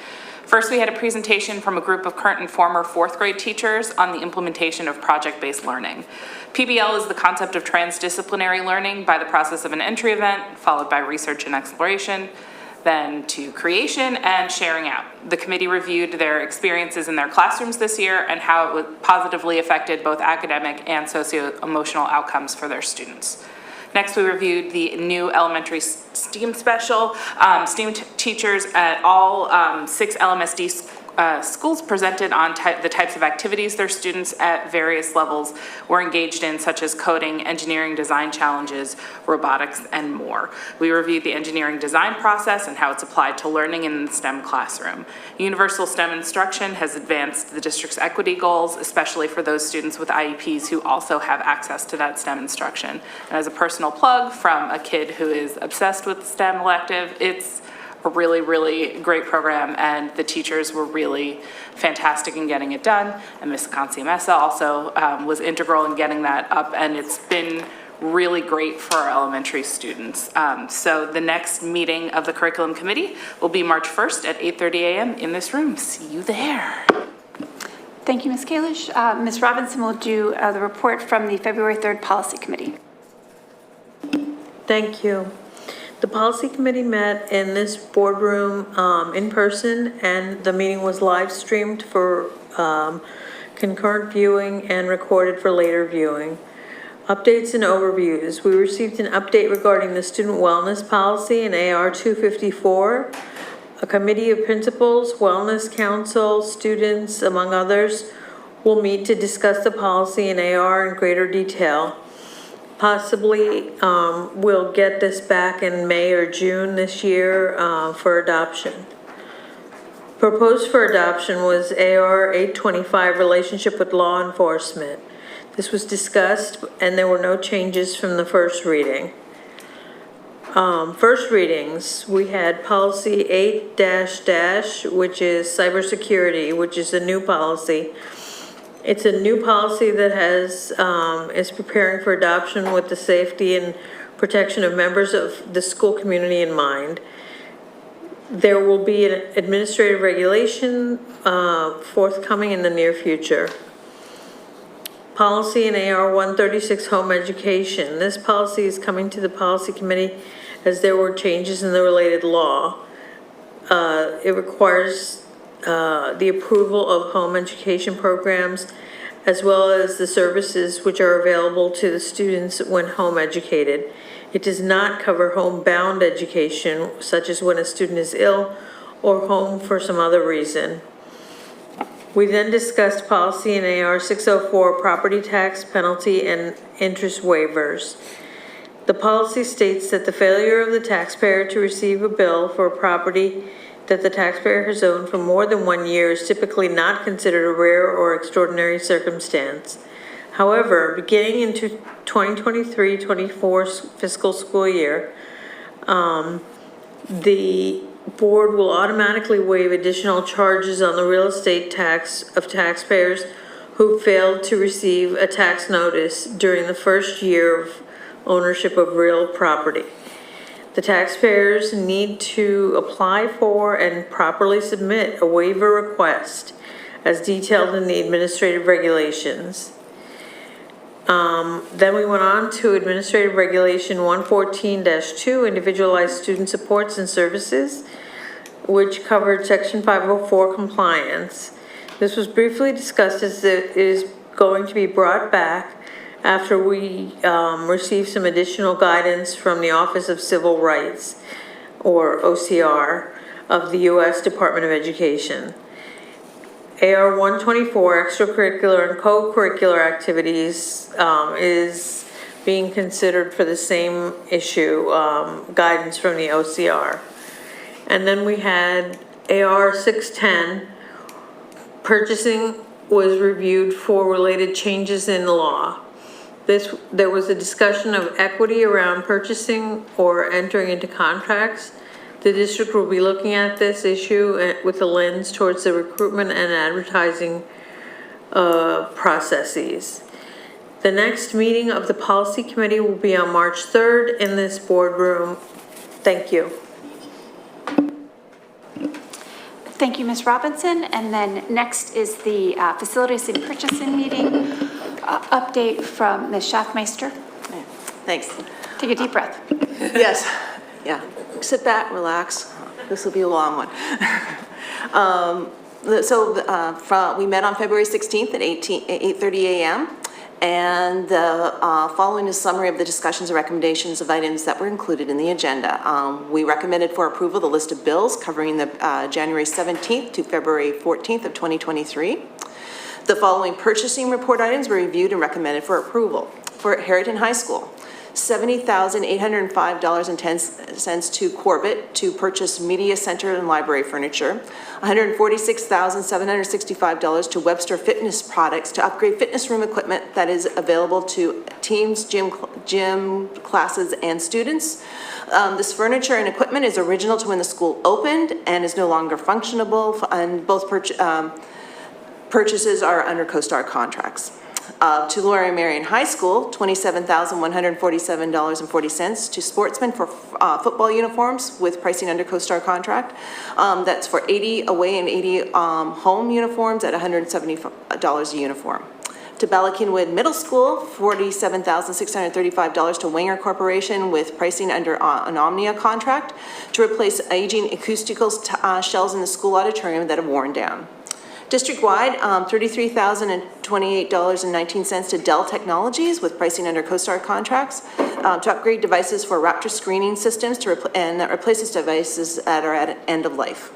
First, we had a presentation from a group of current and former 4th grade teachers on the implementation of project-based learning. PBL is the concept of transdisciplinary learning by the process of an entry event, followed by research and exploration, then to creation and sharing out. The committee reviewed their experiences in their classrooms this year and how it positively affected both academic and socio-emotional outcomes for their students. Next, we reviewed the new elementary STEAM special. STEAM teachers at all 6 LMSD schools presented on the types of activities their students at various levels were engaged in, such as coding, engineering design challenges, robotics, and more. We reviewed the engineering design process and how it's applied to learning in the STEM classroom. Universal STEM instruction has advanced the district's equity goals, especially for those students with IEPs who also have access to that STEM instruction. And as a personal plug from a kid who is obsessed with the STEM elective, it's a really, really great program, and the teachers were really fantastic in getting it done. And Ms. Kanciamessa also was integral in getting that up, and it's been really great for our elementary students. So the next meeting of the curriculum committee will be March 1st at 8:30 a.m. in this room. See you there. Thank you, Ms. Kalish. Ms. Robinson will do the report from the February 3rd Policy Committee. Thank you. The policy committee met in this boardroom in person, and the meeting was live streamed for concurrent viewing and recorded for later viewing. Updates and overviews. We received an update regarding the student wellness policy in AR 254. A committee of principals, wellness council, students, among others, will meet to discuss the policy in AR in greater detail. Possibly we'll get this back in May or June this year for adoption. Proposed for adoption was AR 825, relationship with law enforcement. This was discussed and there were no changes from the first reading. First readings, we had policy 8-, which is cybersecurity, which is a new policy. It's a new policy that is preparing for adoption with the safety and protection of members of the school community in mind. There will be an administrative regulation forthcoming in the near future. Policy in AR 136, home education. This policy is coming to the policy committee as there were changes in the related law. It requires the approval of home education programs, as well as the services which are available to the students when home educated. It does not cover homebound education, such as when a student is ill or home for some other reason. We then discussed policy in AR 604, property tax, penalty, and interest waivers. The policy states that the failure of the taxpayer to receive a bill for a property that the taxpayer has owned for more than 1 year is typically not considered a rare or extraordinary circumstance. However, beginning in 2023-24 fiscal school year, the board will automatically waive additional charges on the real estate tax of taxpayers who failed to receive a tax notice during the first year of ownership of real property. The taxpayers need to apply for and properly submit a waiver request as detailed in the administrative regulations. Then we went on to Administrative Regulation 114-2, Individualized Student Supports and Services, which covered Section 504 compliance. This was briefly discussed as it is going to be brought back after we received some additional guidance from the Office of Civil Rights, or OCR, of the U.S. Department of Education. AR 124, extracurricular and co-curricular activities, is being considered for the same issue, guidance from the OCR. And then we had AR 610, purchasing was reviewed for related changes in the law. There was a discussion of equity around purchasing or entering into contracts. The district will be looking at this issue with a lens towards the recruitment and advertising processes. The next meeting of the policy committee will be on March 3rd in this boardroom. Thank you. Thank you, Ms. Robinson. And then next is the facilities and purchasing meeting update from Ms. Schaffmeister. Thanks. Take a deep breath. Yes, yeah. Sit back, relax. This will be a long one. We met on February 16th at 8:30 a.m. And following a summary of the discussions and recommendations of items that were included in the agenda, we recommended for approval the list of bills covering the January 17th to February 14th of 2023. The following purchasing report items were reviewed and recommended for approval. For Merion High School, $70,805.10 to Corbett to purchase media center and library furniture, $146,765 to Webster Fitness Products to upgrade fitness room equipment that is available to teams, gym classes, and students. This furniture and equipment is original to when the school opened and is no longer functionable, and both purchases are under CoStar contracts. To Lower Merion High School, $27,147.40 to Sportsman for football uniforms with pricing under CoStar contract. That's for 80 away and 80 home uniforms at $170 a uniform. To Bala Cynwyd Middle School, $47,635 to Wenger Corporation with pricing under an Omnia contract to replace aging acoustical shells in the school auditorium that have worn down. District-wide, $33,028.19 to Dell Technologies with pricing under CoStar contracts to upgrade devices for Raptor screening systems and that replaces devices that are at end of life.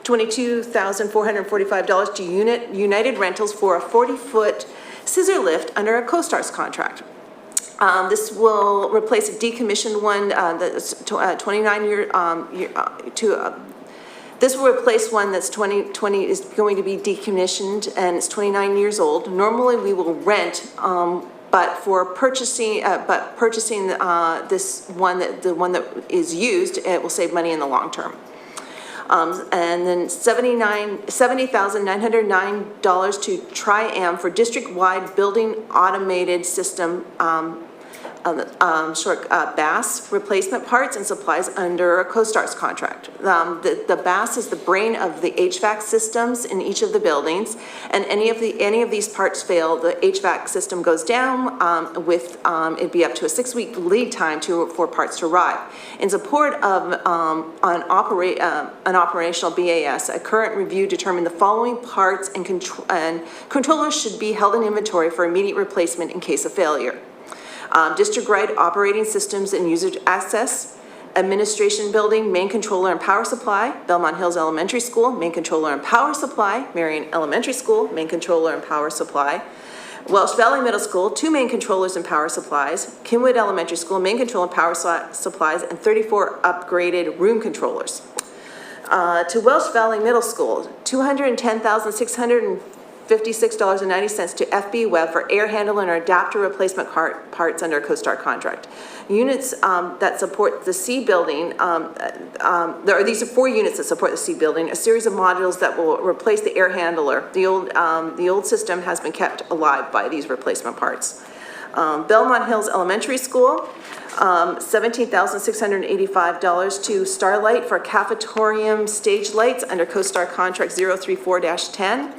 $22,445 to United Rentals for a 40-foot scissor lift under a CoStar's contract. This will replace a decommissioned one that's 29-year This will replace one that's 20 is going to be decommissioned and it's 29 years old. Normally we will rent, but purchasing this one, the one that is used, it will save money in the long term. And then $70,909 to Tri-Am for district-wide building automated system BAS replacement parts and supplies under a CoStar's contract. The BAS is the brain of the HVAC systems in each of the buildings, and any of these parts fail, the HVAC system goes down it'd be up to a 6-week lead time for parts to arrive. In support of an operational BAS, a current review determined the following parts and controllers should be held in inventory for immediate replacement in case of failure. District-wide operating systems and user access, administration building, main controller and power supply, Belmont Hills Elementary School, main controller and power supply, Merion Elementary School, main controller and power supply, Welsh Valley Middle School, 2 main controllers and power supplies, Cynwyd Elementary School, main controller and power supplies, and 34 upgraded room controllers. To Welsh Valley Middle School, $210,650 $56.90 to FB Web for air handler and adapter replacement parts under a CoStar contract. Units that support the C building, these are 4 units that support the C building, a series of modules that will replace the air handler. The old system has been kept alive by these replacement parts. Belmont Hills Elementary School, $17,685 to Starlight for cafetorium stage lights under CoStar Contract 034-10.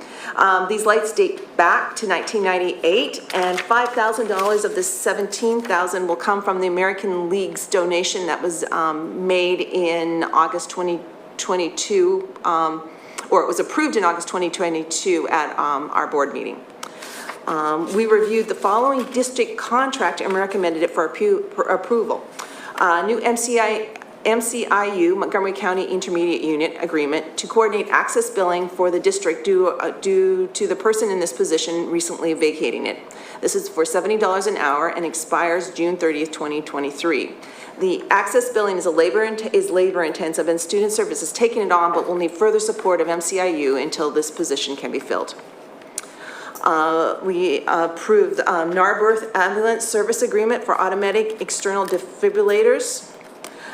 These lights date back to 1998, and $5,000 of this $17,000 will come from the American League's donation that was made in August 2022, or it was approved in August 2022 at our board meeting. We reviewed the following district contract and recommended it for approval. New MCIU, Montgomery County Intermediate Unit Agreement to coordinate access billing for the district due to the person in this position recently vacating it. This is for $70 an hour and expires June 30th, 2023. The access billing is labor intensive, and Student Service is taking it on, but will need further support of MCIU until this position can be filled. We approved Narberth Ambulance Service Agreement for automatic external defibrillators.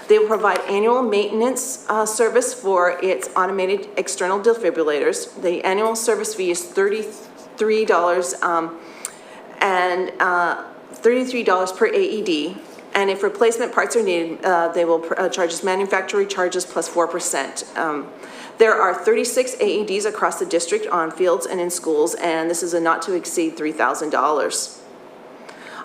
They will provide annual maintenance service for its automated external defibrillators. The annual service fee is $33 $33 per AED. And if replacement parts are needed, they will charge us manufacturer charges plus 4%. There are 36 AEDs across the district on fields and in schools, and this is a not to exceed $3,000.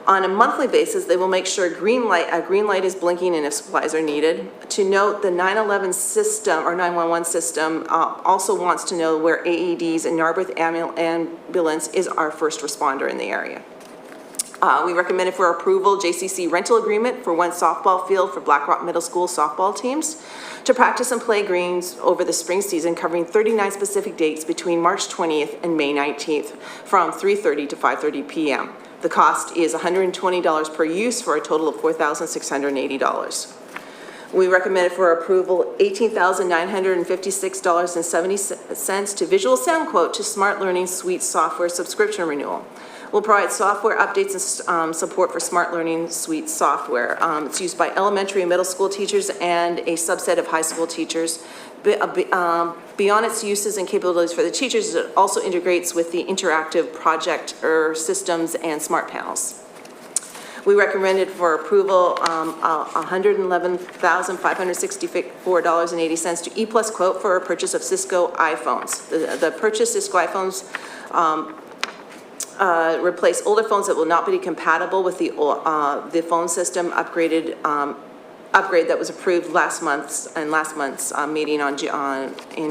On a monthly basis, they will make sure a green light is blinking and if supplies are needed. To note, the 911 system or 911 system also wants to know where AEDs and Narberth Ambulance is our first responder in the area. We recommended for approval JCC rental agreement for one softball field for Black Rock Middle School softball teams to practice and play greens over the spring season, covering 39 specific dates between March 20th and May 19th from 3:30 to 5:30 p.m. The cost is $120 per use for a total of $4,680. We recommended for approval $18,956.70 to Visual Sound Quote to Smart Learning Suite software subscription renewal. We'll provide software updates and support for Smart Learning Suite software. It's used by elementary and middle school teachers and a subset of high school teachers. Beyond its uses and capabilities for the teachers, it also integrates with the interactive projector systems and smart panels. We recommended for approval $111,564.80 to E+ Quote for a purchase of Cisco iPhones. The purchased Cisco iPhones replace older phones that will not be compatible with the phone system upgrade that was approved last month's meeting in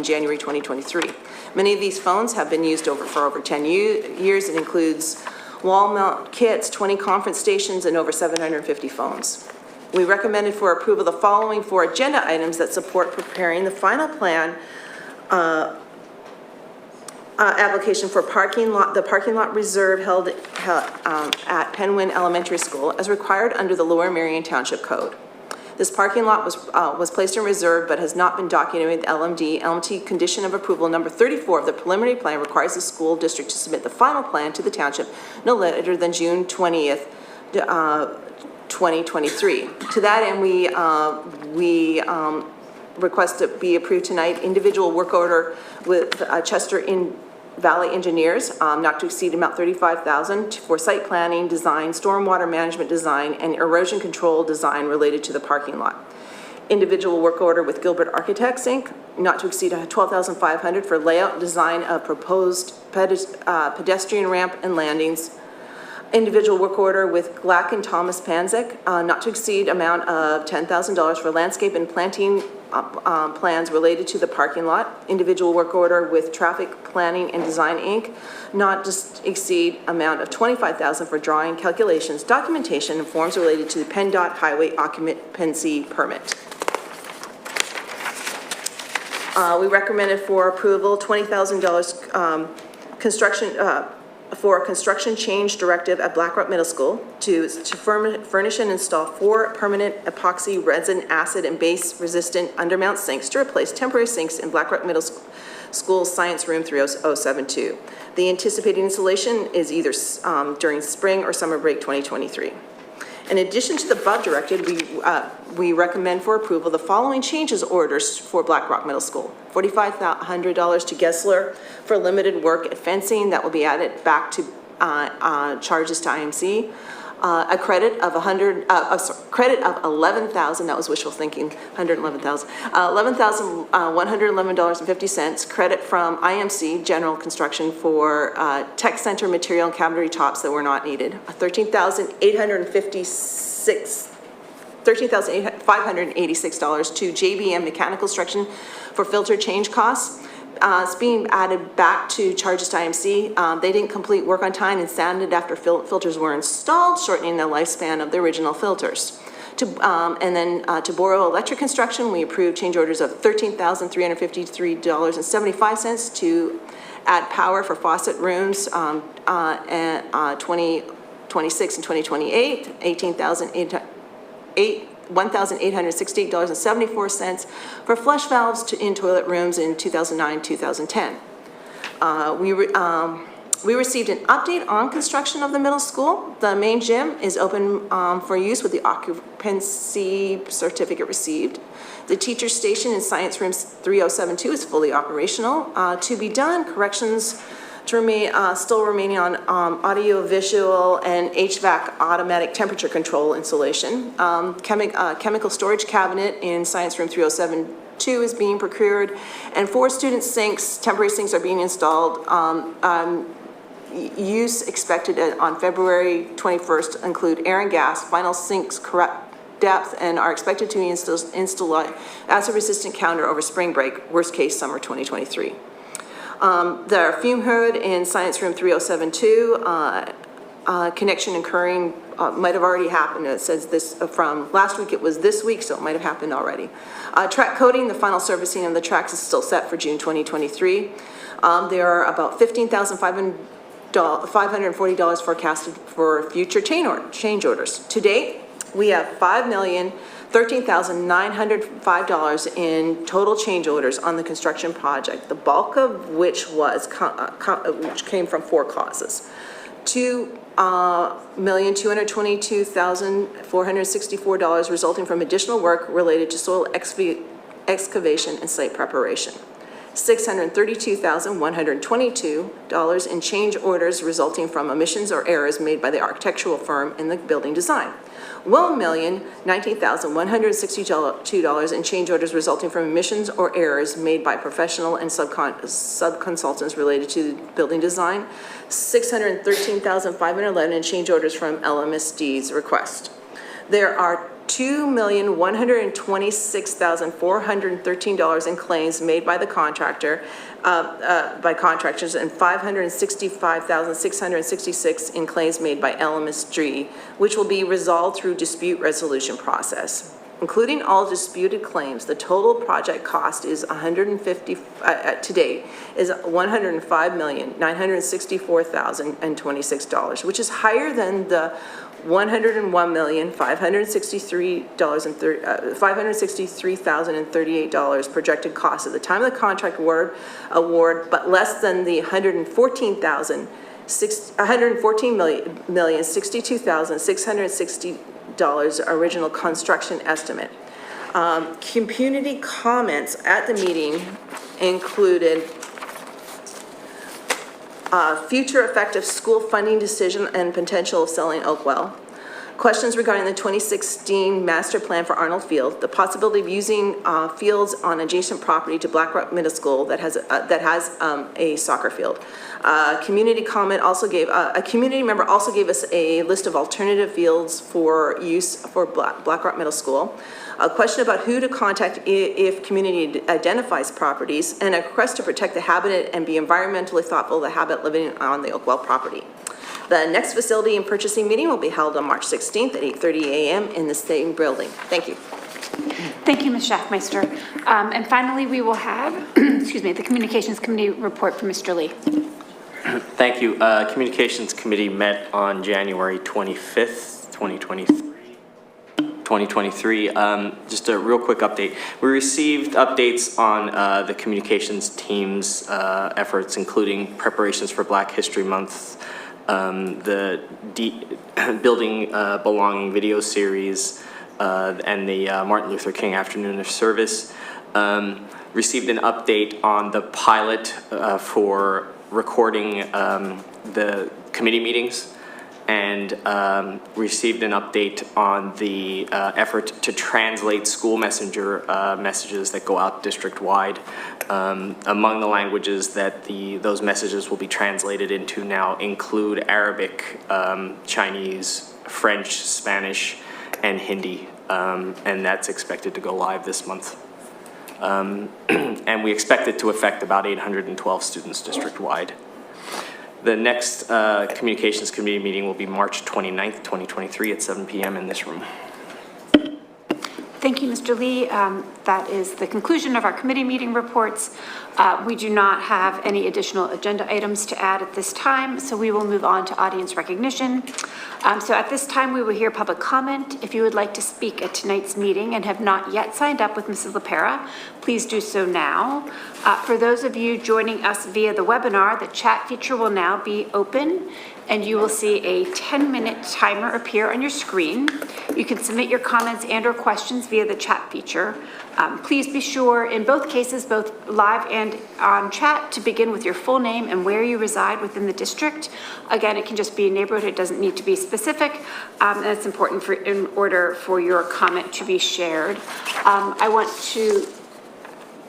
January 2023. Many of these phones have been used for over 10 years. It includes wall mount kits, 20 conference stations, and over 750 phones. We recommended for approval the following 4 agenda items that support preparing the final plan application for the parking lot reserve held at Penwyn Elementary School as required under the Lower Merion Township Code. This parking lot was placed in reserve but has not been documented with LMD. LMT condition of approval number 34 of the preliminary plan requires the school district to submit the final plan to the township no later than June 20th, 2023. To that end, we request to be approved tonight individual work order with Chester Valley Engineers, not to exceed amount $35,000 for site planning, design, stormwater management design, and erosion control design related to the parking lot. Individual work order with Gilbert Architects, Inc., not to exceed $12,500 for layout design of proposed pedestrian ramp and landings. Individual work order with Glack and Thomas Panzik, not to exceed amount of $10,000 for landscape and planting plans related to the parking lot. Individual work order with Traffic Planning and Design, Inc., not to exceed amount of $25,000 for drawing, calculations, documentation, and forms related to the PennDOT Highway Occupancy Permit. We recommended for approval $20,000 construction for a construction change directive at Black Rock Middle School to furnish and install 4 permanent epoxy resin, acid, and base resistant undermount sinks to replace temporary sinks in Black Rock Middle School Science Room 3072. The anticipated installation is either during spring or summer break 2023. In addition to the above directed, we recommend for approval the following changes orders for Black Rock Middle School. $4,500 to Gessler for limited work at fencing that will be added back to charges to IMC. A credit of credit of $11,000, that was wishful thinking, $111,000. $11,111.50 credit from IMC General Construction for tech center material and cabinet tops that were not needed. $13,586 to JBM Mechanical Construction for filter change costs. It's being added back to charges to IMC. They didn't complete work on time and sanded after filters were installed, shortening the lifespan of the original filters. To Borough Electric Construction, we approved change orders of $13,353.75 to add power for faucet rooms and 2026 and 2028, $1,868.74 for flush valves in toilet rooms in 2009, 2010. We received an update on construction of the middle school. The main gym is open for use with the occupancy certificate received. The teacher station in Science Room 3072 is fully operational. To be done, corrections to remain, still remaining on audio, visual, and HVAC automatic temperature control installation. Chemical storage cabinet in Science Room 3072 is being procured, and 4 student sinks, temporary sinks are being installed. Use expected on February 21st include air and gas, final sinks correct depth, and are expected to be installed as a resistant counter over spring break, worst case summer 2023. The fume hood in Science Room 3072, connection occurring might have already happened. It says this from last week, it was this week, so it might have happened already. Track coating, the final servicing of the tracks is still set for June 2023. There are about $15,540 forecasted for future change orders. To date, we have $5,013,905 in total change orders on the construction project, the bulk of which which came from 4 causes. $2,222,464 resulting from additional work related to soil excavation and site preparation. $632,122 in change orders resulting from omissions or errors made by the architectural firm in the building design. $1,019,162 in change orders resulting from omissions or errors made by professional and sub-consultants related to building design. $613,511 in change orders from Lmsb's request. There are $2,126,413 in claims made by the contractors and $565,666 in claims made by Lmsb, which will be resolved through dispute resolution process. Including all disputed claims, the total project cost is to date is $105,964,026, which is higher than the $563,038 projected cost at the time of the contract award, but less than the $114,062,660 original construction estimate. Community comments at the meeting included future effect of school funding decision and potential of selling Oakwell. Questions regarding the 2016 master plan for Arnold Field, the possibility of using fields on adjacent property to Black Rock Middle School that has a soccer field. A community member also gave us a list of alternative fields for use for Black Rock Middle School. A question about who to contact if community identifies properties, and a request to protect the habitat and be environmentally thoughtful of the habitat living on the Oakwell property. The next facility and purchasing meeting will be held on March 16th at 8:30 a.m. in the same building. Thank you. Thank you, Ms. Schaffmeister. And finally, we will have, the Communications Committee report from Mr. Lee. Thank you. Communications Committee met on January 25th, 2023. 2023. Just a real quick update. We received updates on the communications team's efforts, including preparations for Black History Month, the Building Belonging video series, and the Martin Luther King Afternoon of Service. Received an update on the pilot for recording the committee meetings, and received an update on the effort to translate school messenger messages that go out district-wide. Among the languages that those messages will be translated into now include Arabic, Chinese, French, Spanish, and Hindi, and that's expected to go live this month. And we expect it to affect about 812 students district-wide. The next Communications Committee meeting will be March 29th, 2023 at 7 p.m. in this room. Thank you, Mr. Lee. That is the conclusion of our committee meeting reports. We do not have any additional agenda items to add at this time, so we will move on to audience recognition. So at this time, we will hear public comment. If you would like to speak at tonight's meeting and have not yet signed up with Mrs. LaPera, please do so now. For those of you joining us via the webinar, the chat feature will now be open, and you will see a 10-minute timer appear on your screen. You can submit your comments and/or questions via the chat feature. Please be sure, in both cases, both live and on chat, to begin with your full name and where you reside within the district. Again, it can just be a neighborhood. It doesn't need to be specific, and it's important in order for your comment to be shared.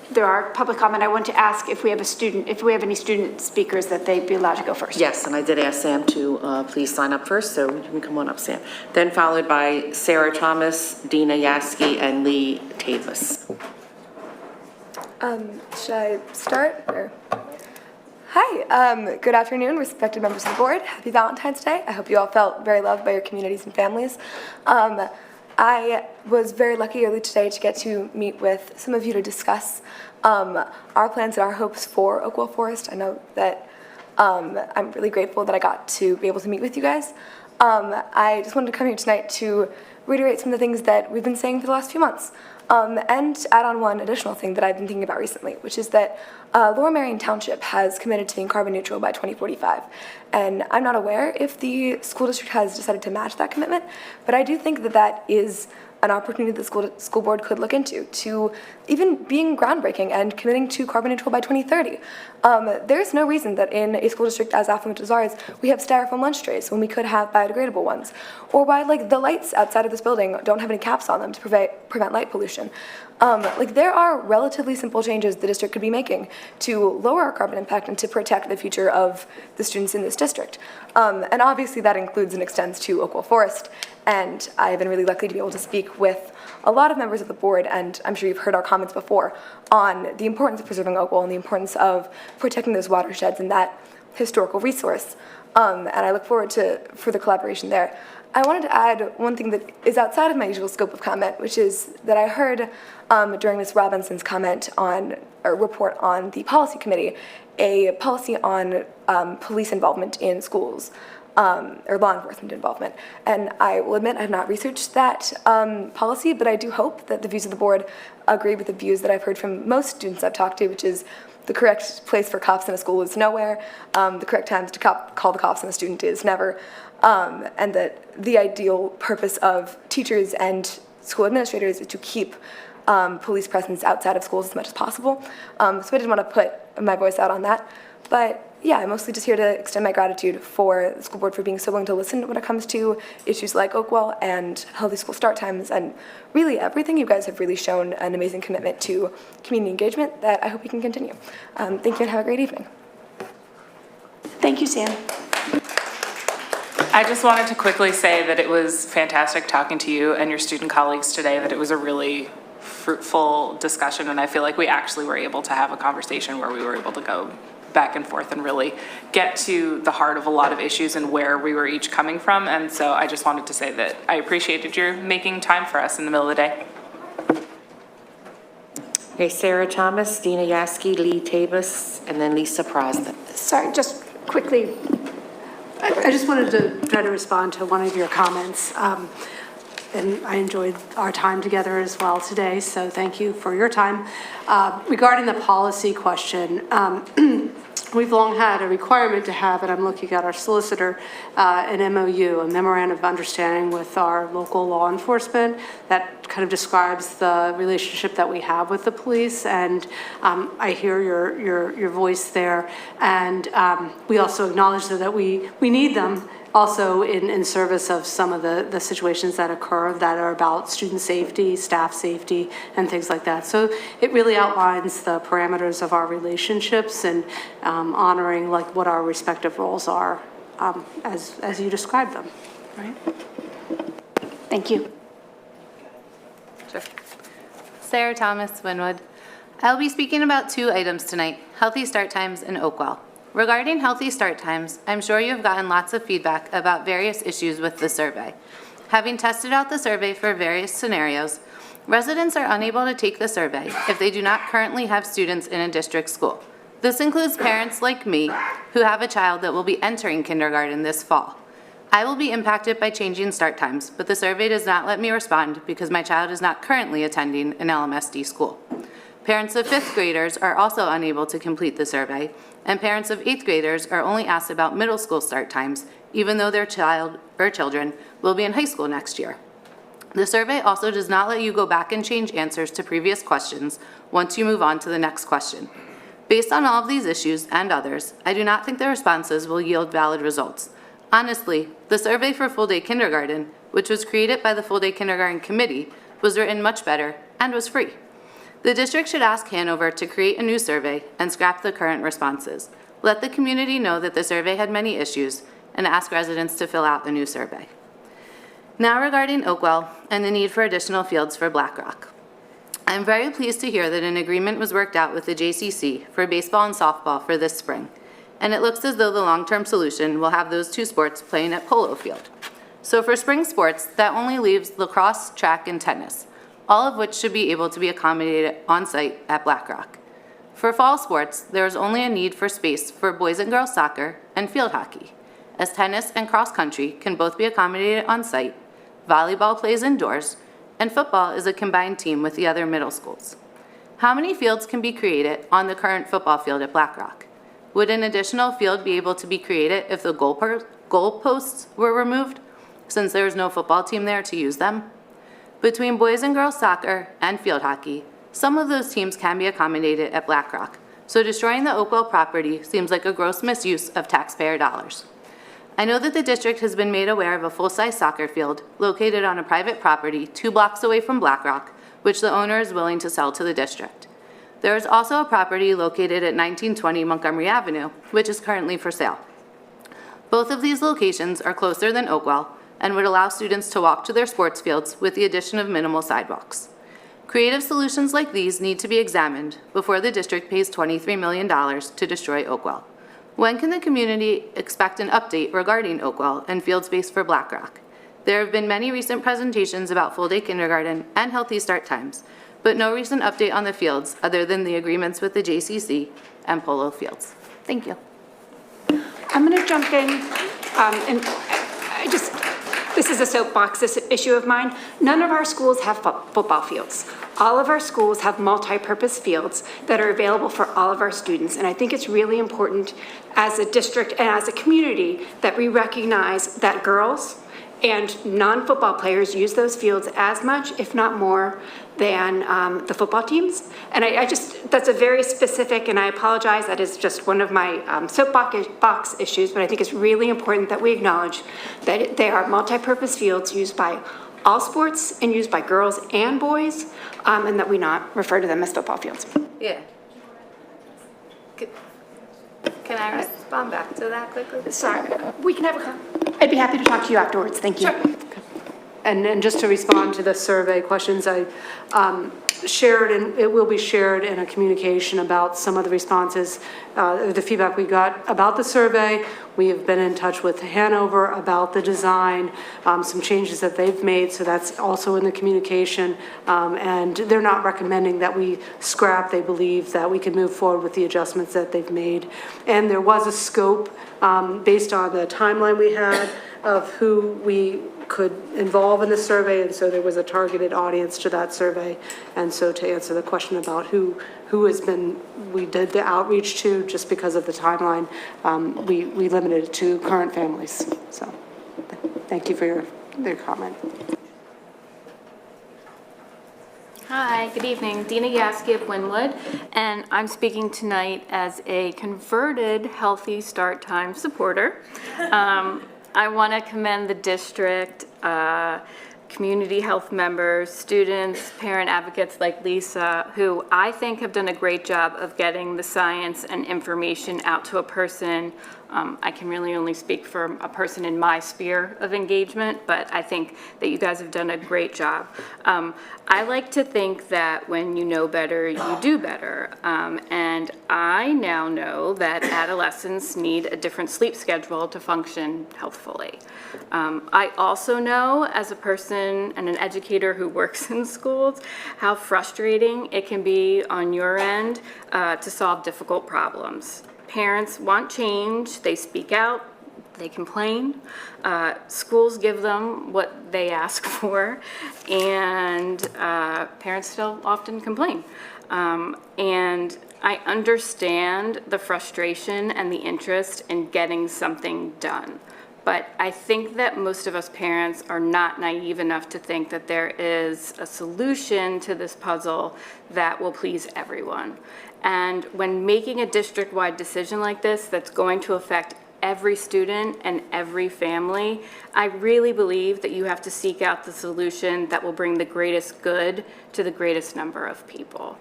There are public comment. I want to ask if we have any student speakers that they'd be allowed to go first. Yes, and I did ask Sam to please sign up first, so you can come on up, Sam. Then followed by Sarah Thomas, Dina Yaski, and Lee Tavis. Should I start? Or? Hi, good afternoon, respected members of the board. Happy Valentine's Day. I hope you all felt very loved by your communities and families. I was very lucky early today to get to meet with some of you to discuss our plans and our hopes for Oakwell Forest. I know that I'm really grateful that I got to be able to meet with you guys. I just wanted to come here tonight to reiterate some of the things that we've been saying for the last few months. And add on one additional thing that I've been thinking about recently, which is that Lower Merion Township has committed to being carbon neutral by 2045. And I'm not aware if the school district has decided to match that commitment, but I do think that that is an opportunity the school board could look into, to even being groundbreaking and committing to carbon neutral by 2030. There's no reason that in a school district as affluent as ours, we have styrofoam lunch trays when we could have biodegradable ones, or why the lights outside of this building don't have any caps on them to prevent light pollution. There are relatively simple changes the district could be making to lower our carbon impact and to protect the future of the students in this district. And obviously that includes and extends to Oakwell Forest. And I've been really lucky to be able to speak with a lot of members of the board, and I'm sure you've heard our comments before, on the importance of preserving Oakwell and the importance of protecting those watersheds and that historical resource. And I look forward to further collaboration there. I wanted to add one thing that is outside of my usual scope of comment, which is that I heard during Ms. Robinson's comment on, or report on the policy committee, a policy on police involvement in schools, or law enforcement involvement. And I will admit I have not researched that policy, but I do hope that the views of the board agree with the views that I've heard from most students I've talked to, which is the correct place for cops in a school is nowhere, the correct times to call the cops on a student is never, and that the ideal purpose of teachers and school administrators is to keep police presence outside of schools as much as possible. So I didn't want to put my voice out on that. But yeah, I'm mostly just here to extend my gratitude for the school board for being so willing to listen when it comes to issues like Oakwell and healthy school start times and really everything. You guys have really shown an amazing commitment to community engagement that I hope we can continue. Thank you and have a great evening. Thank you, Sam. I just wanted to quickly say that it was fantastic talking to you and your student colleagues today, that it was a really fruitful discussion, and I feel like we actually were able to have a conversation where we were able to go back and forth and really get to the heart of a lot of issues and where we were each coming from. And so I just wanted to say that I appreciated your making time for us in the middle of the day. Okay, Sarah Thomas, Dina Yaski, Lee Tavis, and then Lisa Prosden. Sorry, just quickly, I just wanted to try to respond to one of your comments. and I enjoyed our time together as well today, so thank you for your time. Regarding the policy question, we've long had a requirement to have, and I'm looking at our solicitor, an MOU, a memorandum of understanding with our local law enforcement that kind of describes the relationship that we have with the police, and I hear your voice there. And we also acknowledge that we need them also in service of some of the situations that occur that are about student safety, staff safety, and things like that. So it really outlines the parameters of our relationships and honoring like what our respective roles are as you described them, right? Thank you. Sure. Sarah Thomas, Winwood. I'll be speaking about 2 items tonight, healthy start times and Oakwell. Regarding healthy start times, I'm sure you've gotten lots of feedback about various issues with the survey. Having tested out the survey for various scenarios, residents are unable to take the survey if they do not currently have students in a district school. This includes parents like me who have a child that will be entering kindergarten this fall. I will be impacted by changing start times, but the survey does not let me respond because my child is not currently attending an Lmsb school. Parents of 5th graders are also unable to complete the survey, and parents of 8th graders are only asked about middle school start times, even though their child or children will be in high school next year. The survey also does not let you go back and change answers to previous questions once you move on to the next question. Based on all of these issues and others, I do not think the responses will yield valid results. Honestly, the survey for full-day kindergarten, which was created by the Full-Day Kindergarten Committee, was written much better and was free. The district should ask Hanover to create a new survey and scrap the current responses. Let the community know that the survey had many issues and ask residents to fill out a new survey. Now regarding Oakwell and the need for additional fields for Black Rock. I'm very pleased to hear that an agreement was worked out with the JCC for baseball and softball for this spring, and it looks as though the long-term solution will have those 2 sports playing at Polo Field. So for spring sports, that only leaves lacrosse, track, and tennis, all of which should be able to be accommodated on-site at Black Rock. For fall sports, there is only a need for space for boys and girls soccer and field hockey, as tennis and cross-country can both be accommodated on-site, volleyball plays indoors, and football is a combined team with the other middle schools. How many fields can be created on the current football field at Black Rock? Would an additional field be able to be created if the goalposts were removed, since there is no football team there to use them? Between boys and girls soccer and field hockey, some of those teams can be accommodated at Black Rock, so destroying the Oakwell property seems like a gross misuse of taxpayer dollars. I know that the district has been made aware of a full-size soccer field located on a private property 2 blocks away from Black Rock, which the owner is willing to sell to the district. There is also a property located at 1920 Montgomery Avenue, which is currently for sale. Both of these locations are closer than Oakwell and would allow students to walk to their sports fields with the addition of minimal sidewalks. Creative solutions like these need to be examined before the district pays $23 million to destroy Oakwell. When can the community expect an update regarding Oakwell and field space for Black Rock? There have been many recent presentations about full-day kindergarten and healthy start times, but no recent update on the fields other than the agreements with the JCC and Polo Fields. Thank you. I'm going to jump in, and this is a soapbox issue of mine. None of our schools have football fields. All of our schools have multi-purpose fields that are available for all of our students, and I think it's really important as a district and as a community that we recognize that girls and non-football players use those fields as much, if not more, than the football teams. And that's a very specific, and I apologize, that is just one of my soapbox issues, but I think it's really important that we acknowledge that they are multi-purpose fields used by all sports and used by girls and boys, and that we not refer to them as football fields. Yeah. Can I respond back to that quickly? Sorry, we can have I'd be happy to talk to you afterwards, thank you. Sure. And just to respond to the survey questions, I shared, and it will be shared in a communication about some of the responses, the feedback we got about the survey. We have been in touch with Hanover about the design, some changes that they've made, so that's also in the communication. And they're not recommending that we scrap. They believe that we can move forward with the adjustments that they've made. And there was a scope based on the timeline we had of who we could involve in the survey, and so there was a targeted audience to that survey. And so to answer the question about who has been, we did the outreach to, just because of the timeline, we limited it to current families. So thank you for your comment. Hi, good evening. Dina Yaski of Wynwood, and I'm speaking tonight as a converted Healthy Start Time supporter. I want to commend the district, community health members, students, parent advocates like Lisa, who I think have done a great job of getting the science and information out to a person. I can really only speak for a person in my sphere of engagement, but I think that you guys have done a great job. I like to think that when you know better, you do better. And I now know that adolescents need a different sleep schedule to function healthfully. I also know, as a person and an educator who works in schools, how frustrating it can be on your end to solve difficult problems. Parents want change, they speak out, they complain. Schools give them what they ask for, and parents still often complain. And I understand the frustration and the interest in getting something done. But I think that most of us parents are not naive enough to think that there is a solution to this puzzle that will please everyone. And when making a district-wide decision like this that's going to affect every student and every family, I really believe that you have to seek out the solution that will bring the greatest good to the greatest number of people.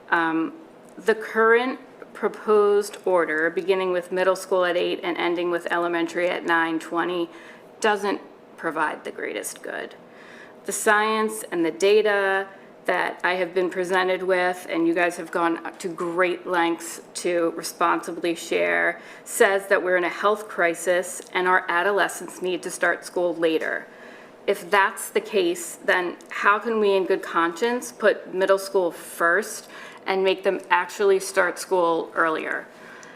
The current proposed order, beginning with middle school at 8 and ending with elementary at 9:20, doesn't provide the greatest good. The science and the data that I have been presented with, and you guys have gone to great lengths to responsibly share, says that we're in a health crisis and our adolescents need to start school later. If that's the case, then how can we in good conscience put middle school first and make them actually start school earlier?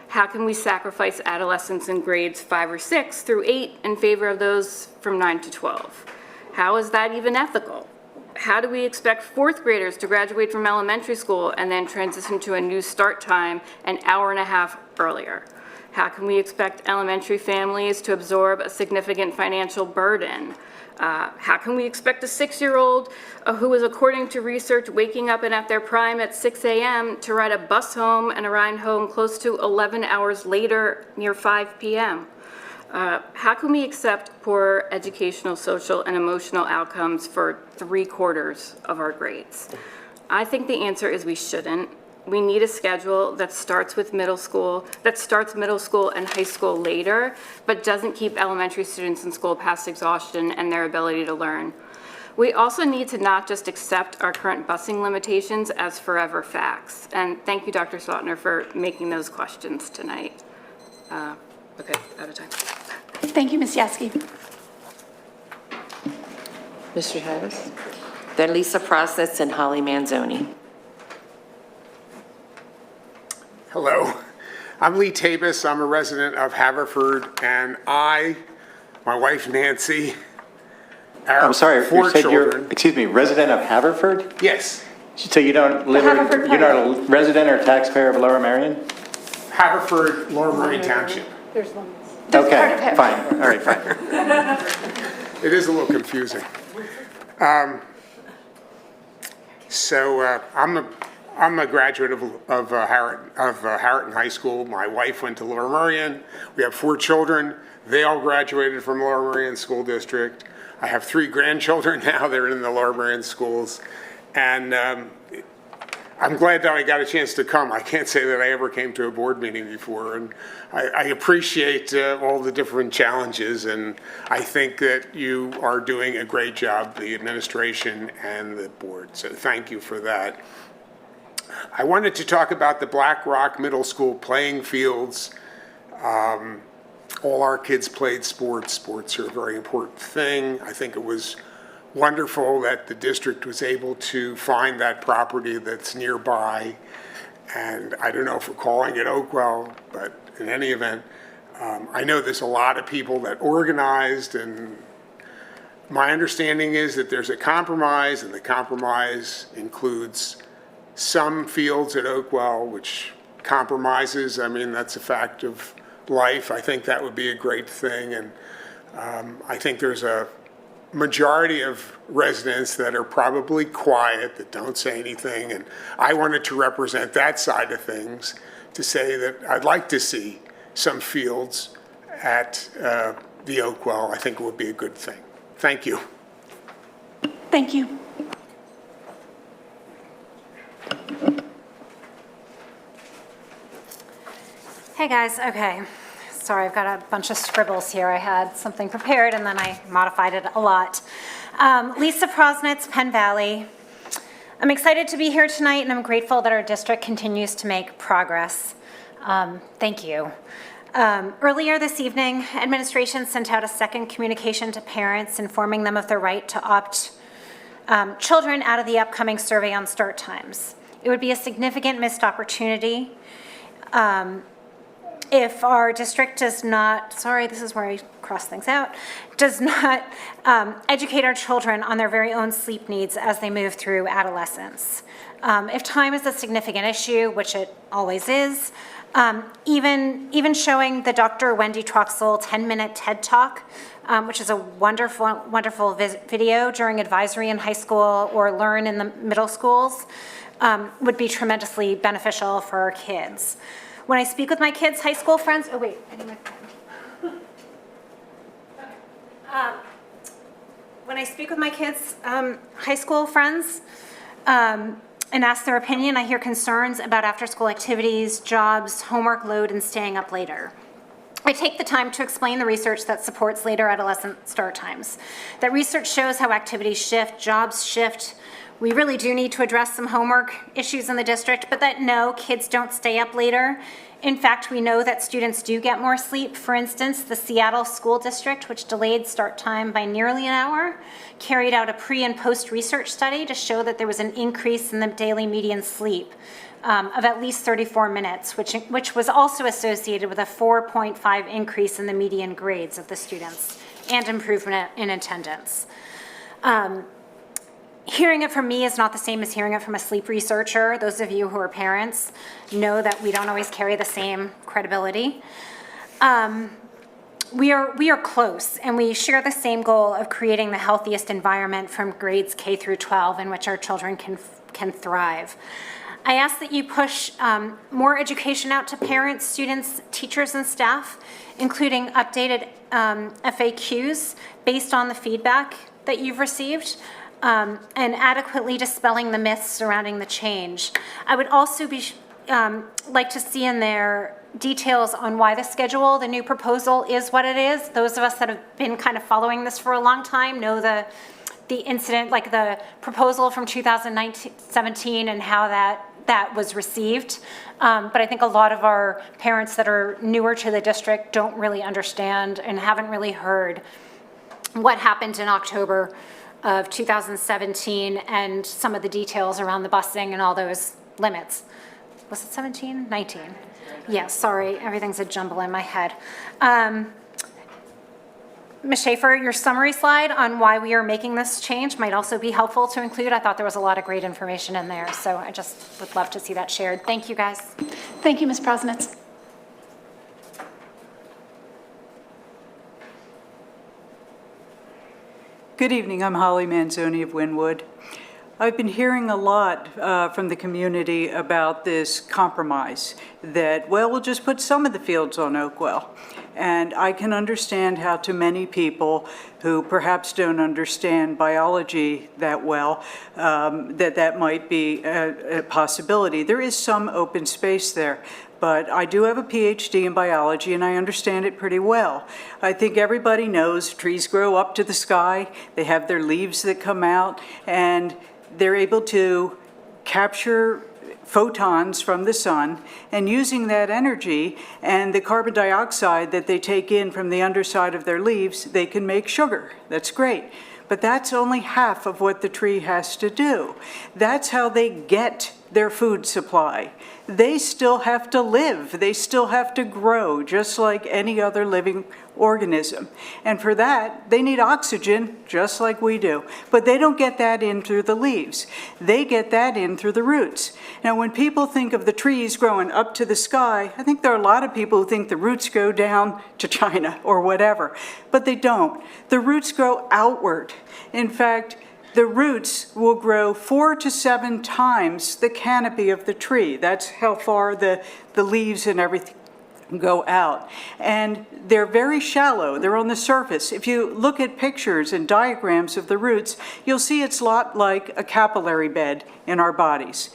How can we sacrifice adolescents in grades 5 or 6 through 8 in favor of those from 9 to 12? How is that even ethical? How do we expect fourth graders to graduate from elementary school and then transition to a new start time an hour and a half earlier? How can we expect elementary families to absorb a significant financial burden? How can we expect a 6-year-old who is, according to research, waking up and at their prime at 6 a.m. to ride a bus home and a ride home close to 11 hours later near 5 p.m.? How can we accept poor educational, social, and emotional outcomes for 3/4 of our grades? I think the answer is we shouldn't. We need a schedule that starts middle school and high school later, but doesn't keep elementary students in school past exhaustion and their ability to learn. We also need to not just accept our current busing limitations as forever facts. And thank you, Dr. Slotner, for making those questions tonight. Okay, out of time. Thank you, Ms. Yaski. Mr. Travis? Then Lisa Process and Holly Manzoni. Hello, I'm Lee Tabus. I'm a resident of Haverford, and my wife Nancy, I'm sorry, you said children. you're, excuse me, resident of Haverford? Yes. So you don't live, you're not a resident or taxpayer of Lower Merion? Haverford, Lower Merion Township. There's one. Okay, fine, all right, fine. It is a little confusing. I'm a graduate of Harriton High School. My wife went to Lower Merion. We have 4 children. They all graduated from Lower Merion School District. I have 3 grandchildren now. They're in the Lower Merion schools. And I'm glad that I got a chance to come. I can't say that I ever came to a board meeting before. And I appreciate all the different challenges. And I think that you are doing a great job, the administration and the board. So thank you for that. I wanted to talk about the Black Rock Middle School playing fields. All our kids played sports. Sports are a very important thing. I think it was wonderful that the district was able to find that property that's nearby. And I don't know if we're calling it Oakwell, but in any event, I know there's a lot of people that organized and My understanding is that there's a compromise, and the compromise includes some fields at Oakwell, which compromises. I mean, that's a fact of life. I think that would be a great thing, and I think there's a majority of residents that are probably quiet, that don't say anything, and I wanted to represent that side of things to say that I'd like to see some fields at the Oakwell. I think it would be a good thing. Thank you. Thank you. Hey guys, okay. Sorry, I've got a bunch of scribbles here. I had something prepared and then I modified it a lot. Lisa Prosnitz, Penn Valley. I'm excited to be here tonight and I'm grateful that our district continues to make progress. Thank you. Earlier this evening, administration sent out a second communication to parents informing them of their right to opt children out of the upcoming survey on start times. It would be a significant missed opportunity if our district does not, sorry, this is where I cross things out, does not educate our children on their very own sleep needs as they move through adolescence. If time is a significant issue, which it always is, even showing the Dr. Wendy Troxel 10-minute TED Talk, which is a wonderful video during advisory in high school or learn in the middle schools, would be tremendously beneficial for our kids. When I speak with my kids' high school friends, oh wait, I need my pen. When I speak with my kids' high school friends and ask their opinion, I hear concerns about after-school activities, jobs, homework load, and staying up later. I take the time to explain the research that supports later adolescent start times. That research shows how activities shift, jobs shift. We really do need to address some homework issues in the district, but that no, kids don't stay up later. In fact, we know that students do get more sleep. For instance, the Seattle School District, which delayed start time by nearly an hour, carried out a pre and post research study to show that there was an increase in the daily median sleep of at least 34 minutes, which was also associated with a 4.5 increase in the median grades of the students and improvement in attendance. Hearing it from me is not the same as hearing it from a sleep researcher. Those of you who are parents know that we don't always carry the same credibility. We are close, and we share the same goal of creating the healthiest environment from grades K through 12 in which our children can thrive. I ask that you push more education out to parents, students, teachers, and staff, including updated FAQs based on the feedback that you've received. And adequately dispelling the myths surrounding the change. I would also like to see in there details on why the schedule, the new proposal, is what it is. Those of us that have been kind of following this for a long time know the incident, like the proposal from 2017 and how that was received. But I think a lot of our parents that are newer to the district don't really understand and haven't really heard what happened in October of 2017 and some of the details around the busing and all those limits. Was it 17? 19. Yeah, sorry, everything's a jumble in my head. Ms. Schaefer, your summary slide on why we are making this change might also be helpful to include. I thought there was a lot of great information in there, so I just would love to see that shared. Thank you, guys. Thank you, Ms. Prosnitz. Good evening, I'm Holly Manzoni of Wynwood. I've been hearing a lot from the community about this compromise that, well, we'll just put some of the fields on Oakwell. And I can understand how to many people who perhaps don't understand biology that well, that might be a possibility. There is some open space there. But I do have a PhD in biology and I understand it pretty well. I think everybody knows trees grow up to the sky, they have their leaves that come out, and they're able to capture photons from the sun, and using that energy and the carbon dioxide that they take in from the underside of their leaves, they can make sugar. That's great. But that's only half of what the tree has to do. That's how they get their food supply. They still have to live. They still have to grow, just like any other living organism. And for that, they need oxygen, just like we do. But they don't get that in through the leaves. They get that in through the roots. Now, when people think of the trees growing up to the sky, I think there are a lot of people who think the roots go down to China or whatever, but they don't. The roots grow outward. In fact, the roots will grow 4 to 7 times the canopy of the tree. That's how far the leaves and everything go out. And they're very shallow. They're on the surface. If you look at pictures and diagrams of the roots, you'll see it's a lot like a capillary bed in our bodies.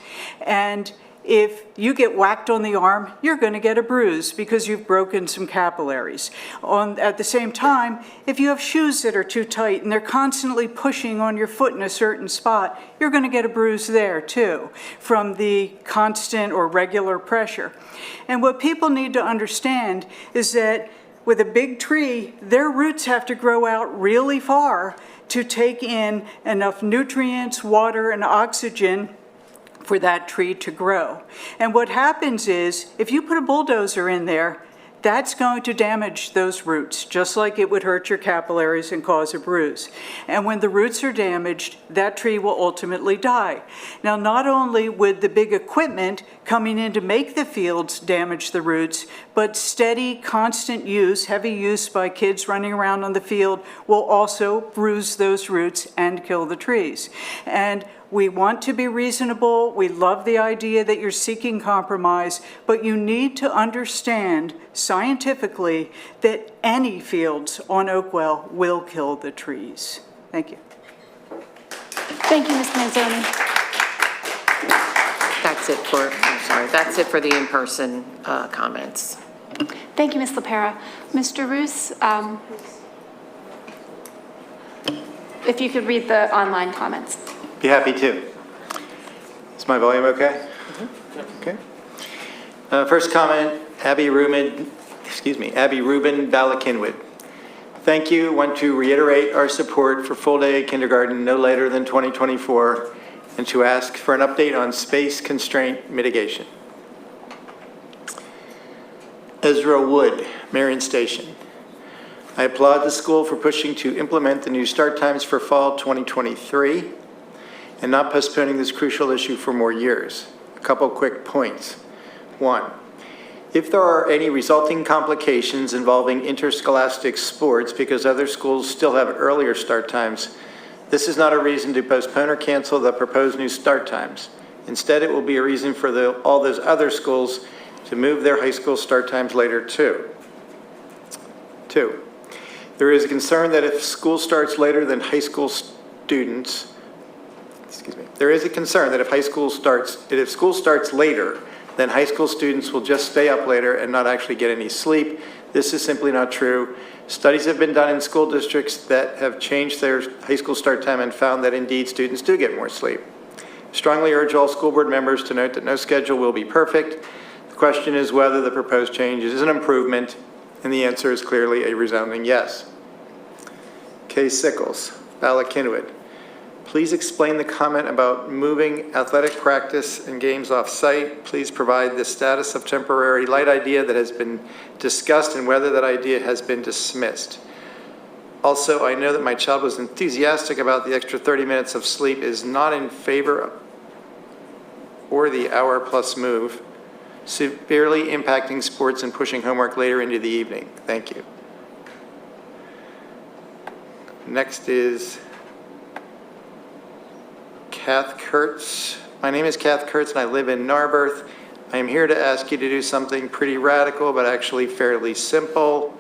And if you get whacked on the arm, you're going to get a bruise because you've broken some capillaries. At the same time, if you have shoes that are too tight and they're constantly pushing on your foot in a certain spot, you're going to get a bruise there too from the constant or regular pressure. And what people need to understand is that with a big tree, their roots have to grow out really far to take in enough nutrients, water, and oxygen for that tree to grow. And what happens is, if you put a bulldozer in there, that's going to damage those roots, just like it would hurt your capillaries and cause a bruise. And when the roots are damaged, that tree will ultimately die. Now, not only would the big equipment coming in to make the fields damage the roots, but steady, constant use, heavy use by kids running around on the field will also bruise those roots and kill the trees. And we want to be reasonable. We love the idea that you're seeking compromise, but you need to understand scientifically that any fields on Oakwell will kill the trees. Thank you. Thank you, Ms. Manzoni. That's it for the in-person comments. Thank you, Ms. LaPera. Mr. Roos, if you could read the online comments. Be happy to. Is my volume okay? Okay. First comment, Abby Rubin, Balakinwood. Thank you. Want to reiterate our support for full-day kindergarten no later than 2024 and to ask for an update on space constraint mitigation. Ezra Wood, Merion Station. I applaud the school for pushing to implement the new start times for fall 2023 and not postponing this crucial issue for more years. A couple quick points. 1, if there are any resulting complications involving interscholastic sports because other schools still have earlier start times, this is not a reason to postpone or cancel the proposed new start times. Instead, it will be a reason for all those other schools to move their high school start times later too. 2, there is a concern that if school starts later than high school students, there is a concern that if school starts later, then high school students will just stay up later and not actually get any sleep. This is simply not true. Studies have been done in school districts that have changed their high school start time and found that indeed students do get more sleep. Strongly urge all school board members to note that no schedule will be perfect. The question is whether the proposed change is an improvement, and the answer is clearly a resounding yes. Kay Sickles, Balakinwood. Please explain the comment about moving athletic practice and games off-site. Please provide the status of temporary light idea that has been discussed and whether that idea has been dismissed. Also, I know that my child was enthusiastic about the extra 30 minutes of sleep, is not in favor or the hour-plus move, severely impacting sports and pushing homework later into the evening. Thank you. Next is Kath Kurtz. My name is Kath Kurtz and I live in Narberth. I am here to ask you to do something pretty radical but actually fairly simple.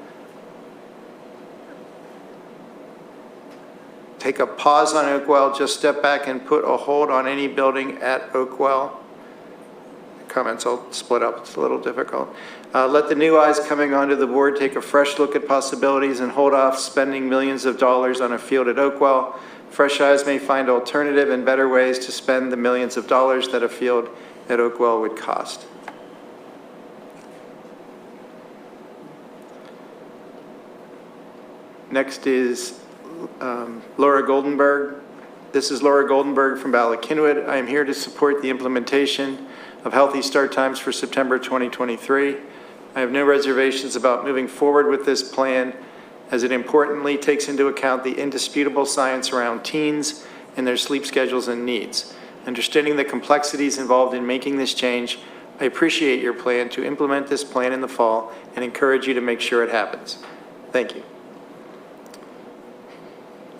Take a pause on Oakwell, just step back and put a hold on any building at Oakwell. Comments I'll split up, it's a little difficult. Let the new eyes coming onto the board take a fresh look at possibilities and hold off spending millions of dollars on a field at Oakwell. Fresh eyes may find alternative and better ways to spend the millions of dollars that a field at Oakwell would cost. Next is Laura Goldenberg. This is Laura Goldenberg from Bala-Cynwyd. I am here to support the implementation of healthy start times for September 2023. I have no reservations about moving forward with this plan, as it importantly takes into account the indisputable science around teens and their sleep schedules and needs. Understanding the complexities involved in making this change, I appreciate your plan to implement this plan in the fall and encourage you to make sure it happens. Thank you.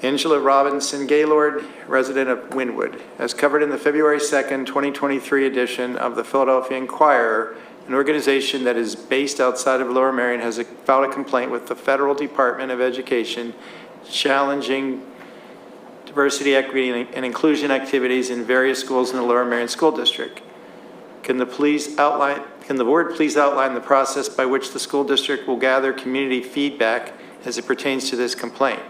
Angela Robinson Gaylord, resident of Wynwood. As covered in the February 2nd, 2023 edition of the Philadelphia Inquirer, an organization that is based outside of Lower Merion has filed a complaint with the Federal Department of Education challenging diversity, equity, and inclusion activities in various schools in the Lower Merion School District. Can the board please outline the process by which the school district will gather community feedback as it pertains to this complaint?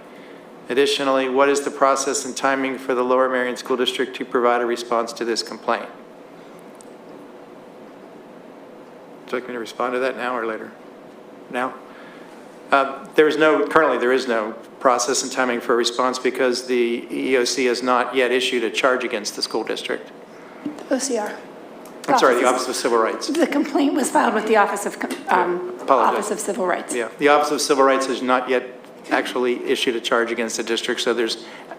Additionally, what is the process and timing for the Lower Merion School District to provide a response to this complaint? Would you like me to respond to that now or later? Now? Currently there is no process and timing for a response because the EEOC has not yet issued a charge against the school district. OCR. I'm sorry, the Office of Civil Rights. The complaint was filed with the Office of Civil Rights. Yeah, the Office of Civil Rights has not yet actually issued a charge against the district, so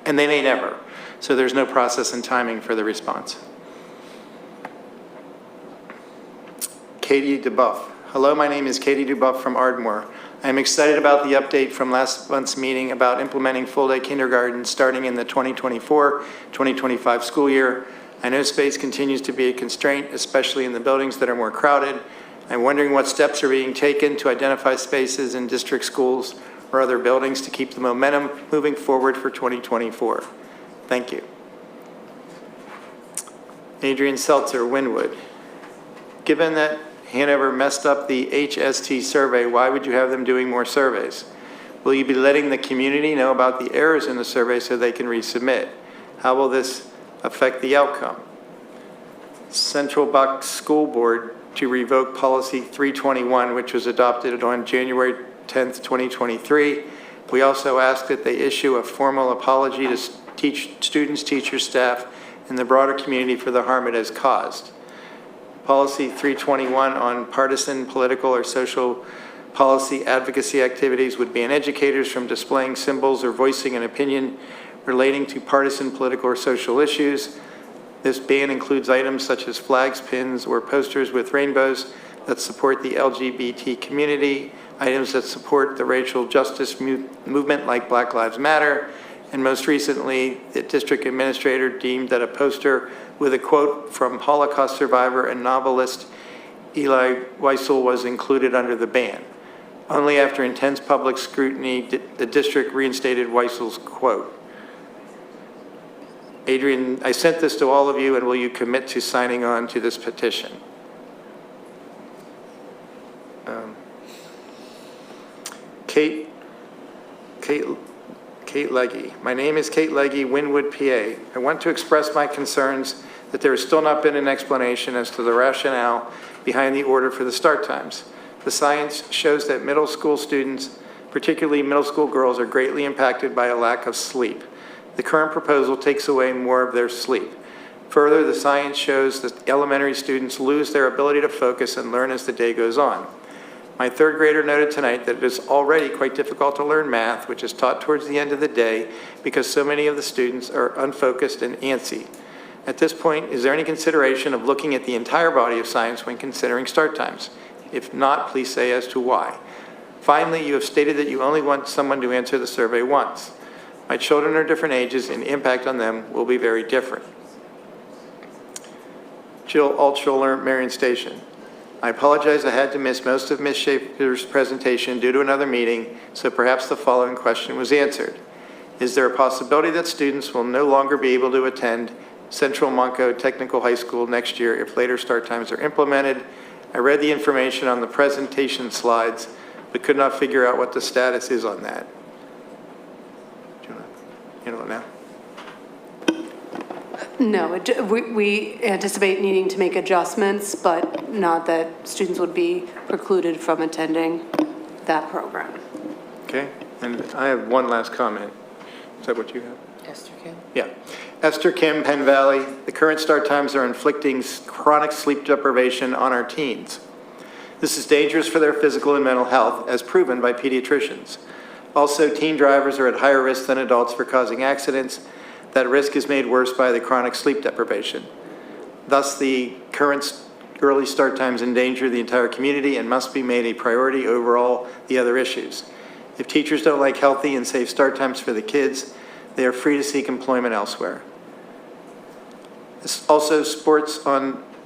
and they may never. So there's no process and timing for the response. Katie DeBuff. Hello, my name is Katie DeBuff from Ardmore. I am excited about the update from last month's meeting about implementing full-day kindergarten starting in the 2024-2025 school year. I know space continues to be a constraint, especially in the buildings that are more crowded. I'm wondering what steps are being taken to identify spaces in district schools or other buildings to keep the momentum moving forward for 2024. Thank you. Adrian Seltzer, Wynwood. Given that Hanover messed up the HST survey, why would you have them doing more surveys? Will you be letting the community know about the errors in the survey so they can resubmit? How will this affect the outcome? Central Bucks School Board to revoke Policy 321, which was adopted on January 10th, 2023. We also ask that they issue a formal apology to students, teachers, staff, and the broader community for the harm it has caused. Policy 321 on partisan, political, or social policy advocacy activities would ban educators from displaying symbols or voicing an opinion relating to partisan, political, or social issues. This ban includes items such as flags, pins, or posters with rainbows that support the LGBT community, items that support the racial justice movement like Black Lives Matter, and most recently, the district administrator deemed that a poster with a quote from Holocaust survivor and novelist Eli Wiesel was included under the ban. Only after intense public scrutiny did the district reinstated Wiesel's quote. Adrian, I sent this to all of you, and will you commit to signing on to this petition? Kate Legge. My name is Kate Legge, Wynwood, PA. I want to express my concerns that there has still not been an explanation as to the rationale behind the order for the start times. The science shows that middle school students, particularly middle school girls, are greatly impacted by a lack of sleep. The current proposal takes away more of their sleep. Further, the science shows that elementary students lose their ability to focus and learn as the day goes on. My third grader noted tonight that it is already quite difficult to learn math, which is taught towards the end of the day because so many of the students are unfocused and antsy. At this point, is there any consideration of looking at the entire body of science when considering start times? If not, please say as to why. Finally, you have stated that you only want someone to answer the survey once. My children are different ages and the impact on them will be very different. Jill Altschuler, Merion Station. I apologize I had to miss most of Ms. Schaefer's presentation due to another meeting, so perhaps the following question was answered. Is there a possibility that students will no longer be able to attend Central Monco Technical High School next year if later start times are implemented? I read the information on the presentation slides, but could not figure out what the status is on that. Do you want to handle it now? No, we anticipate needing to make adjustments, but not that students would be precluded from attending that program. Okay, and I have one last comment. Is that what you have? Yes, you can. Yeah. Esther Kim, Penn Valley, the current start times are inflicting chronic sleep deprivation on our teens. This is dangerous for their physical and mental health, as proven by pediatricians. Also, teen drivers are at higher risk than adults for causing accidents. That risk is made worse by the chronic sleep deprivation. Thus, the current early start times endanger the entire community and must be made a priority over all the other issues. If teachers don't like healthy and safe start times for the kids, they are free to seek employment elsewhere. Also,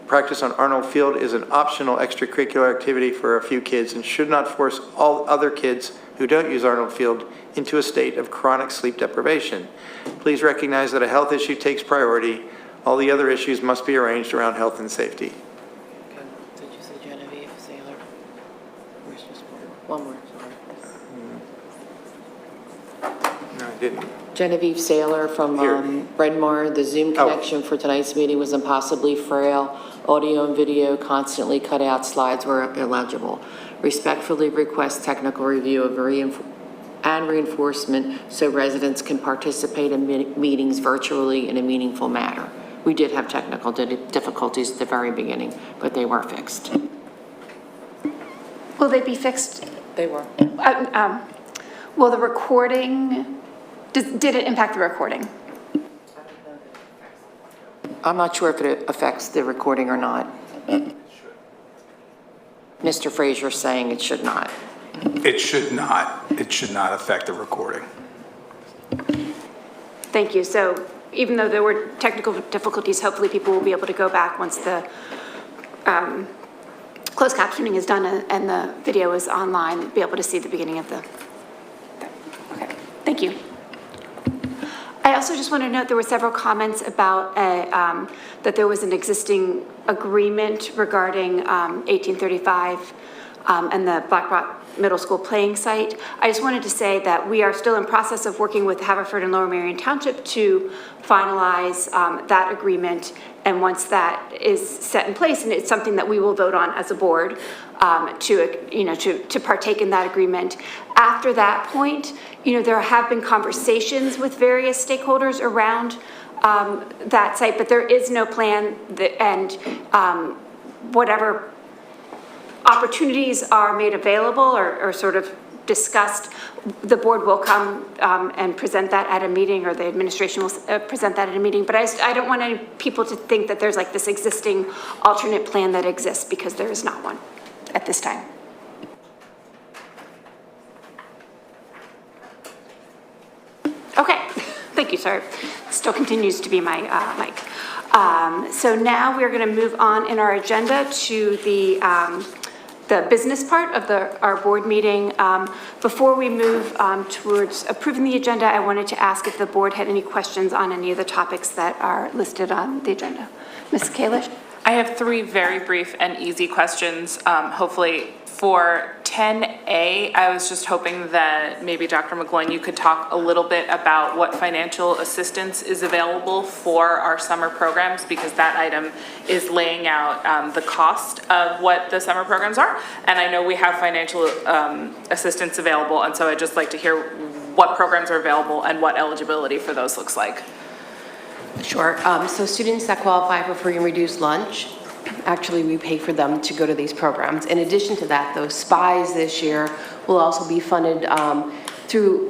practice on Arnold Field is an optional extracurricular activity for a few kids and should not force all other kids who don't use Arnold Field into a state of chronic sleep deprivation. Please recognize that a health issue takes priority. All the other issues must be arranged around health and safety. Did you say Genevieve Saylor? Where's this one? One more, sorry. No, I didn't. Genevieve Saylor from Bryn Mawr. The Zoom connection for tonight's meeting was impossibly frail. Audio and video constantly cut out. Slides were illegible. Respectfully request technical review of and reinforcement so residents can participate in meetings virtually in a meaningful manner. We did have technical difficulties at the very beginning, but they were fixed. Will they be fixed? They were. Will the recording, did it impact the recording? I'm not sure if it affects the recording or not. Mr. Frazier's saying it should not. It should not. It should not affect the recording. Thank you. So even though there were technical difficulties, hopefully people will be able to go back once the closed captioning is done and the video is online, be able to see the beginning of the. Okay, thank you. I also just want to note there were several comments about that there was an existing agreement regarding 1835 and the Black Rock Middle School playing site. I just wanted to say that we are still in process of working with Haverford and Lower Merion Township to finalize that agreement. And once that is set in place, and it's something that we will vote on as a board to partake in that agreement. After that point, there have been conversations with various stakeholders around that site, but there is no plan and whatever opportunities are made available or sort of discussed, the board will come and present that at a meeting, or the administration will present that at a meeting. But I don't want any people to think that there's like this existing alternate plan that exists, because there is not one at this time. Okay, thank you, sorry. Still continues to be my mic. So now we're going to move on in our agenda to the business part of our board meeting. Before we move towards approving the agenda, I wanted to ask if the board had any questions on any of the topics that are listed on the agenda. Ms. Kalish? I have three very brief and easy questions, hopefully. For 10A, I was just hoping that maybe Dr. McGloin, you could talk a little bit about what financial assistance is available for our summer programs, because that item is laying out the cost of what the summer programs are. And I know we have financial assistance available, and so I'd just like to hear what programs are available and what eligibility for those looks like. Sure. So students that qualify for free and reduced lunch, actually we pay for them to go to these programs. In addition to that, those SPIES this year will also be funded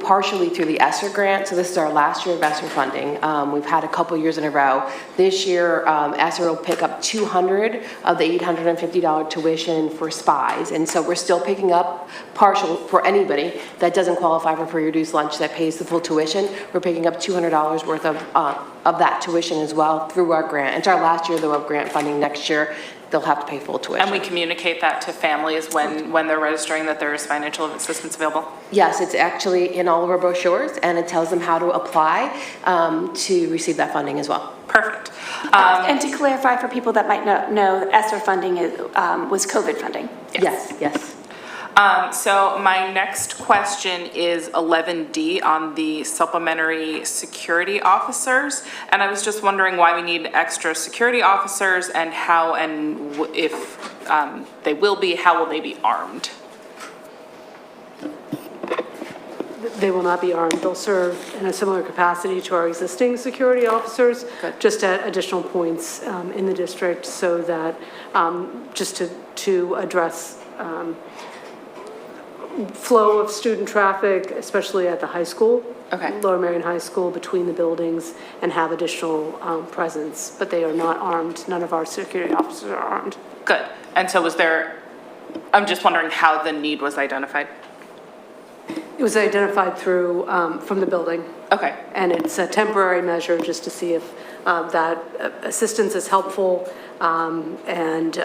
partially through the ESSER grant. So this is our last year of ESSER funding. We've had a couple years in a row. This year, ESSER will pick up $200 of the $850 tuition for SPIES. And so we're still picking up partial for anybody that doesn't qualify for free reduced lunch that pays the full tuition. We're picking up $200 worth of that tuition as well through our grant. It's our last year though of grant funding. Next year, they'll have to pay full tuition. And we communicate that to families when they're registering that there is financial assistance available? Yes, it's actually in all of our brochures, and it tells them how to apply to receive that funding as well. Perfect. And to clarify for people that might not know, ESSER funding was COVID funding. Yes. So my next question is 11D on the supplementary security officers. And I was just wondering why we need extra security officers, and how and if how will they be armed? They will not be armed. They'll serve in a similar capacity to our existing security officers, just at additional points in the district, so that, just to address flow of student traffic, especially at the high school. Okay. Lower Merion High School, between the buildings, and have additional presence, but they are not armed. None of our security officers are armed. Good. And so I'm just wondering how the need was identified. It was identified through, from the building. Okay. And it's a temporary measure just to see if that assistance is helpful, and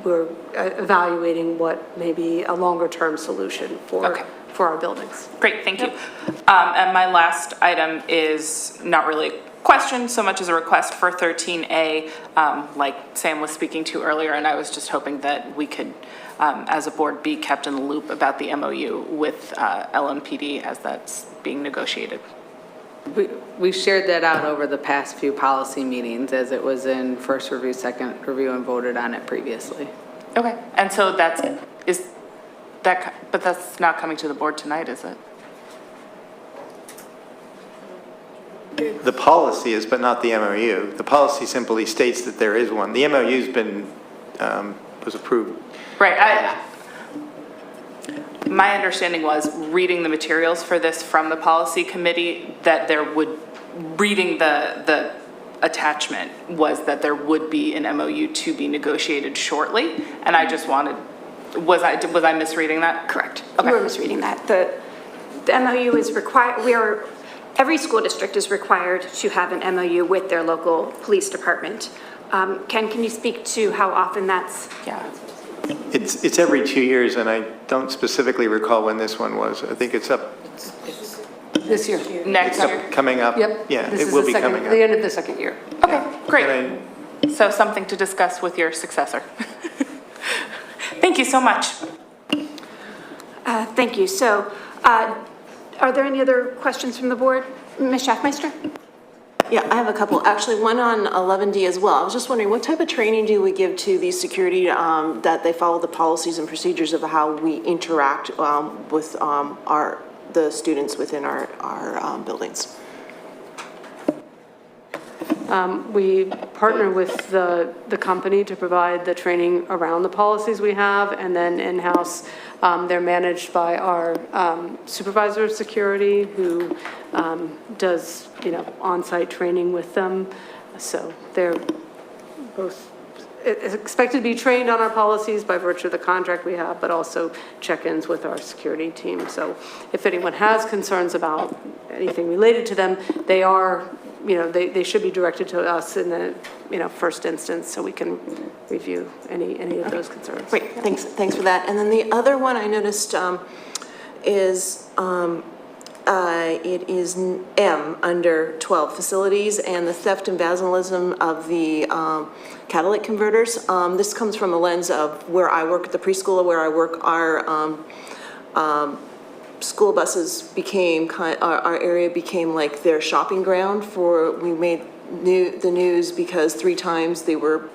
we're evaluating what may be a longer-term solution for our buildings. Great, thank you. And my last item is not really a question so much as a request for 13A, like Sam was speaking to earlier, and I was just hoping that we could, as a board, be kept in the loop about the MOU with LMPD as that's being negotiated. We shared that out over the past few policy meetings as it was in first review, second review, and voted on it previously. Okay, and so but that's not coming to the board tonight, is it? The policy is, but not the MOU. The policy simply states that there is one. The MOU's been, was approved. Right, my understanding was, reading the materials for this from the policy committee, that reading the attachment was that there would be an MOU to be negotiated shortly, and I just wanted, was I misreading that? Correct. Okay. You were misreading that. The MOU is required, every school district is required to have an MOU with their local police department. Ken, can you speak to how often that's? Yeah. It's every 2 years, and I don't specifically recall when this one was. I think it's up. This year. Next year? Coming up. Yep. Yeah, This it is will the be second- coming up. The end of the second year. Okay, great. So something to discuss with your successor. Thank you so much. Thank you. So are there any other questions from the board? Ms. Schaffmeister? Yeah, I have a couple. Actually, one on 11D as well. I was just wondering, what type of training do we give to the security that they follow the policies and procedures of how we interact with the students within our buildings? We partner with the company to provide the training around the policies we have, and then in-house, they're managed by our supervisor of security, who does, on-site training with them. So they're both expected to be trained on our policies by virtue of the contract we have, but also check-ins with our security team. So if anyone has concerns about anything related to them, they are, they should be directed to us in the, first instance, so we can review any of those concerns. Great, thanks for that. And then the other one I noticed is it is M under 12 facilities, and the theft and vandalism of the catalytic converters. This comes from a lens of where I work at the preschool, where I work. Our school buses became our area became like their shopping ground for. We made the news because 3 times they were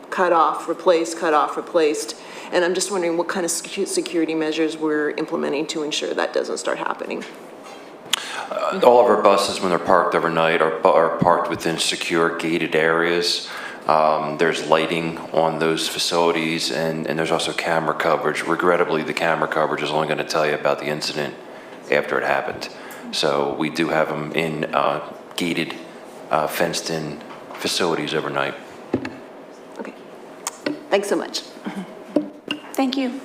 cut off, replaced. And I'm just wondering what kind of security measures we're implementing to ensure that doesn't start happening. All of our buses, when they're parked overnight, are parked within secure gated areas. There's lighting on those facilities, and there's also camera coverage. Regrettably, the camera coverage is only going to tell you about the incident after it happened. So we do have them in gated, fenced-in facilities overnight. Okay. Thanks so much. Thank you.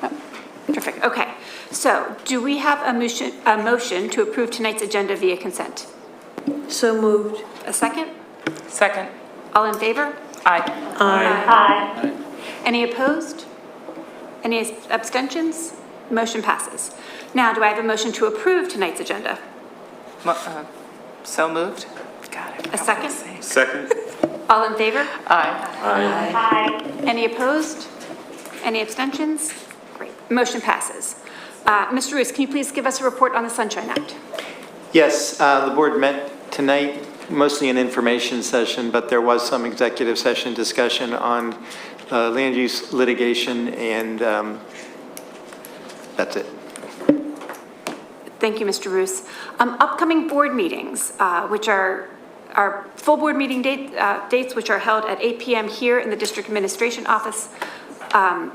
Oh, terrific. Okay. So do we have a motion to approve tonight's agenda via consent? So moved. A second? Second. All in favor? Aye. Aye. Any opposed? Any abstentions? Motion passes. Now, do I have a motion to approve tonight's agenda? So moved. Got it. A second? Second. All in favor? Aye. Aye. Any opposed? Any abstentions? Great. Motion passes. Mr. Roos, can you please give us a report on the Sunshine Act? Yes, the board met tonight, mostly an information session, but there was some executive session discussion on land use litigation, and that's it. Thank you, Mr. Roos. Upcoming board meetings, which are our full board meeting dates, which are held at 8 p.m. here in the District Administration Office.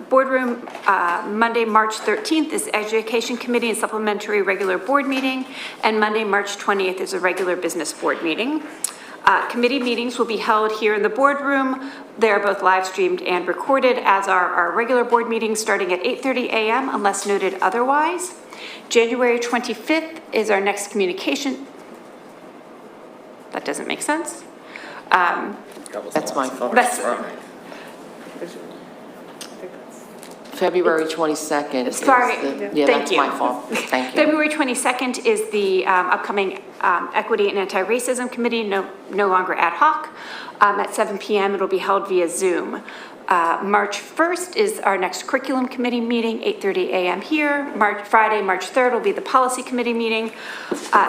Boardroom, Monday, March 13th is Education Committee and Supplementary Regular Board Meeting, and Monday, March 20th is a regular Business Board Meeting. Committee meetings will be held here in the boardroom. They are both live streamed and recorded, as are our regular board meetings starting at 8:30 a.m. unless noted otherwise. January 25th is our next communication. That doesn't make sense. That's my fault. February 22nd. is Sorry. Yeah, Thank that's you. my fault. Thank you. February 22nd is the upcoming Equity and Anti-Racism Committee, no longer ad hoc. At 7 p.m. It'll be held via Zoom. March 1st is our next Curriculum Committee meeting, 8:30 a.m. here. Friday, March 3rd will be the Policy Committee meeting.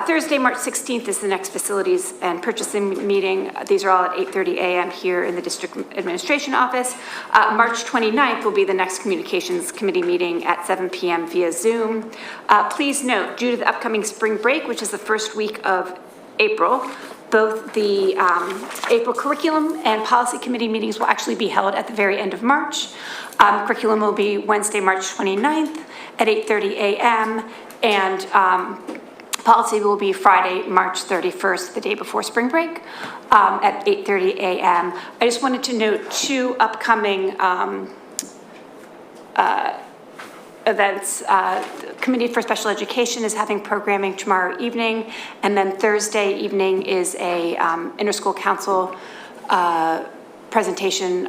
Thursday, March 16th is the next Facilities and Purchasing meeting. These are all at 8:30 a.m. here in the District Administration Office. March 29th will be the next Communications Committee meeting at 7 p.m. via Zoom. Please note, due to the upcoming spring break, which is the first week of April, both the April Curriculum and Policy Committee meetings will actually be held at the very end of March. Curriculum will be Wednesday, March 29th at 8:30 a.m. and Policy will be Friday, March 31st, the day before spring break, at 8:30 a.m. I just wanted to note two upcoming events. Committee for Special Education is having programming tomorrow evening, and then Thursday evening is a inter-school council presentation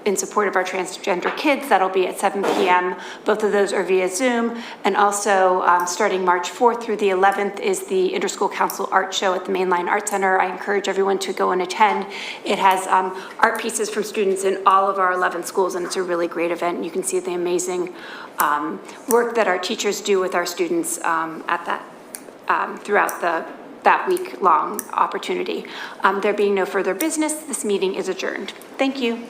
in support of our transgender kids. That'll be at 7 p.m. Both of those are via Zoom, and also starting March 4th through the 11th is the Inter-School Council Art Show at the Mainline Art Center. I encourage everyone to go and attend. It has art pieces from students in all of our 11 schools, and it's a really great event. You can see the amazing work that our teachers do with our students at that throughout that week-long opportunity. There being no further business, this meeting is adjourned. Thank you.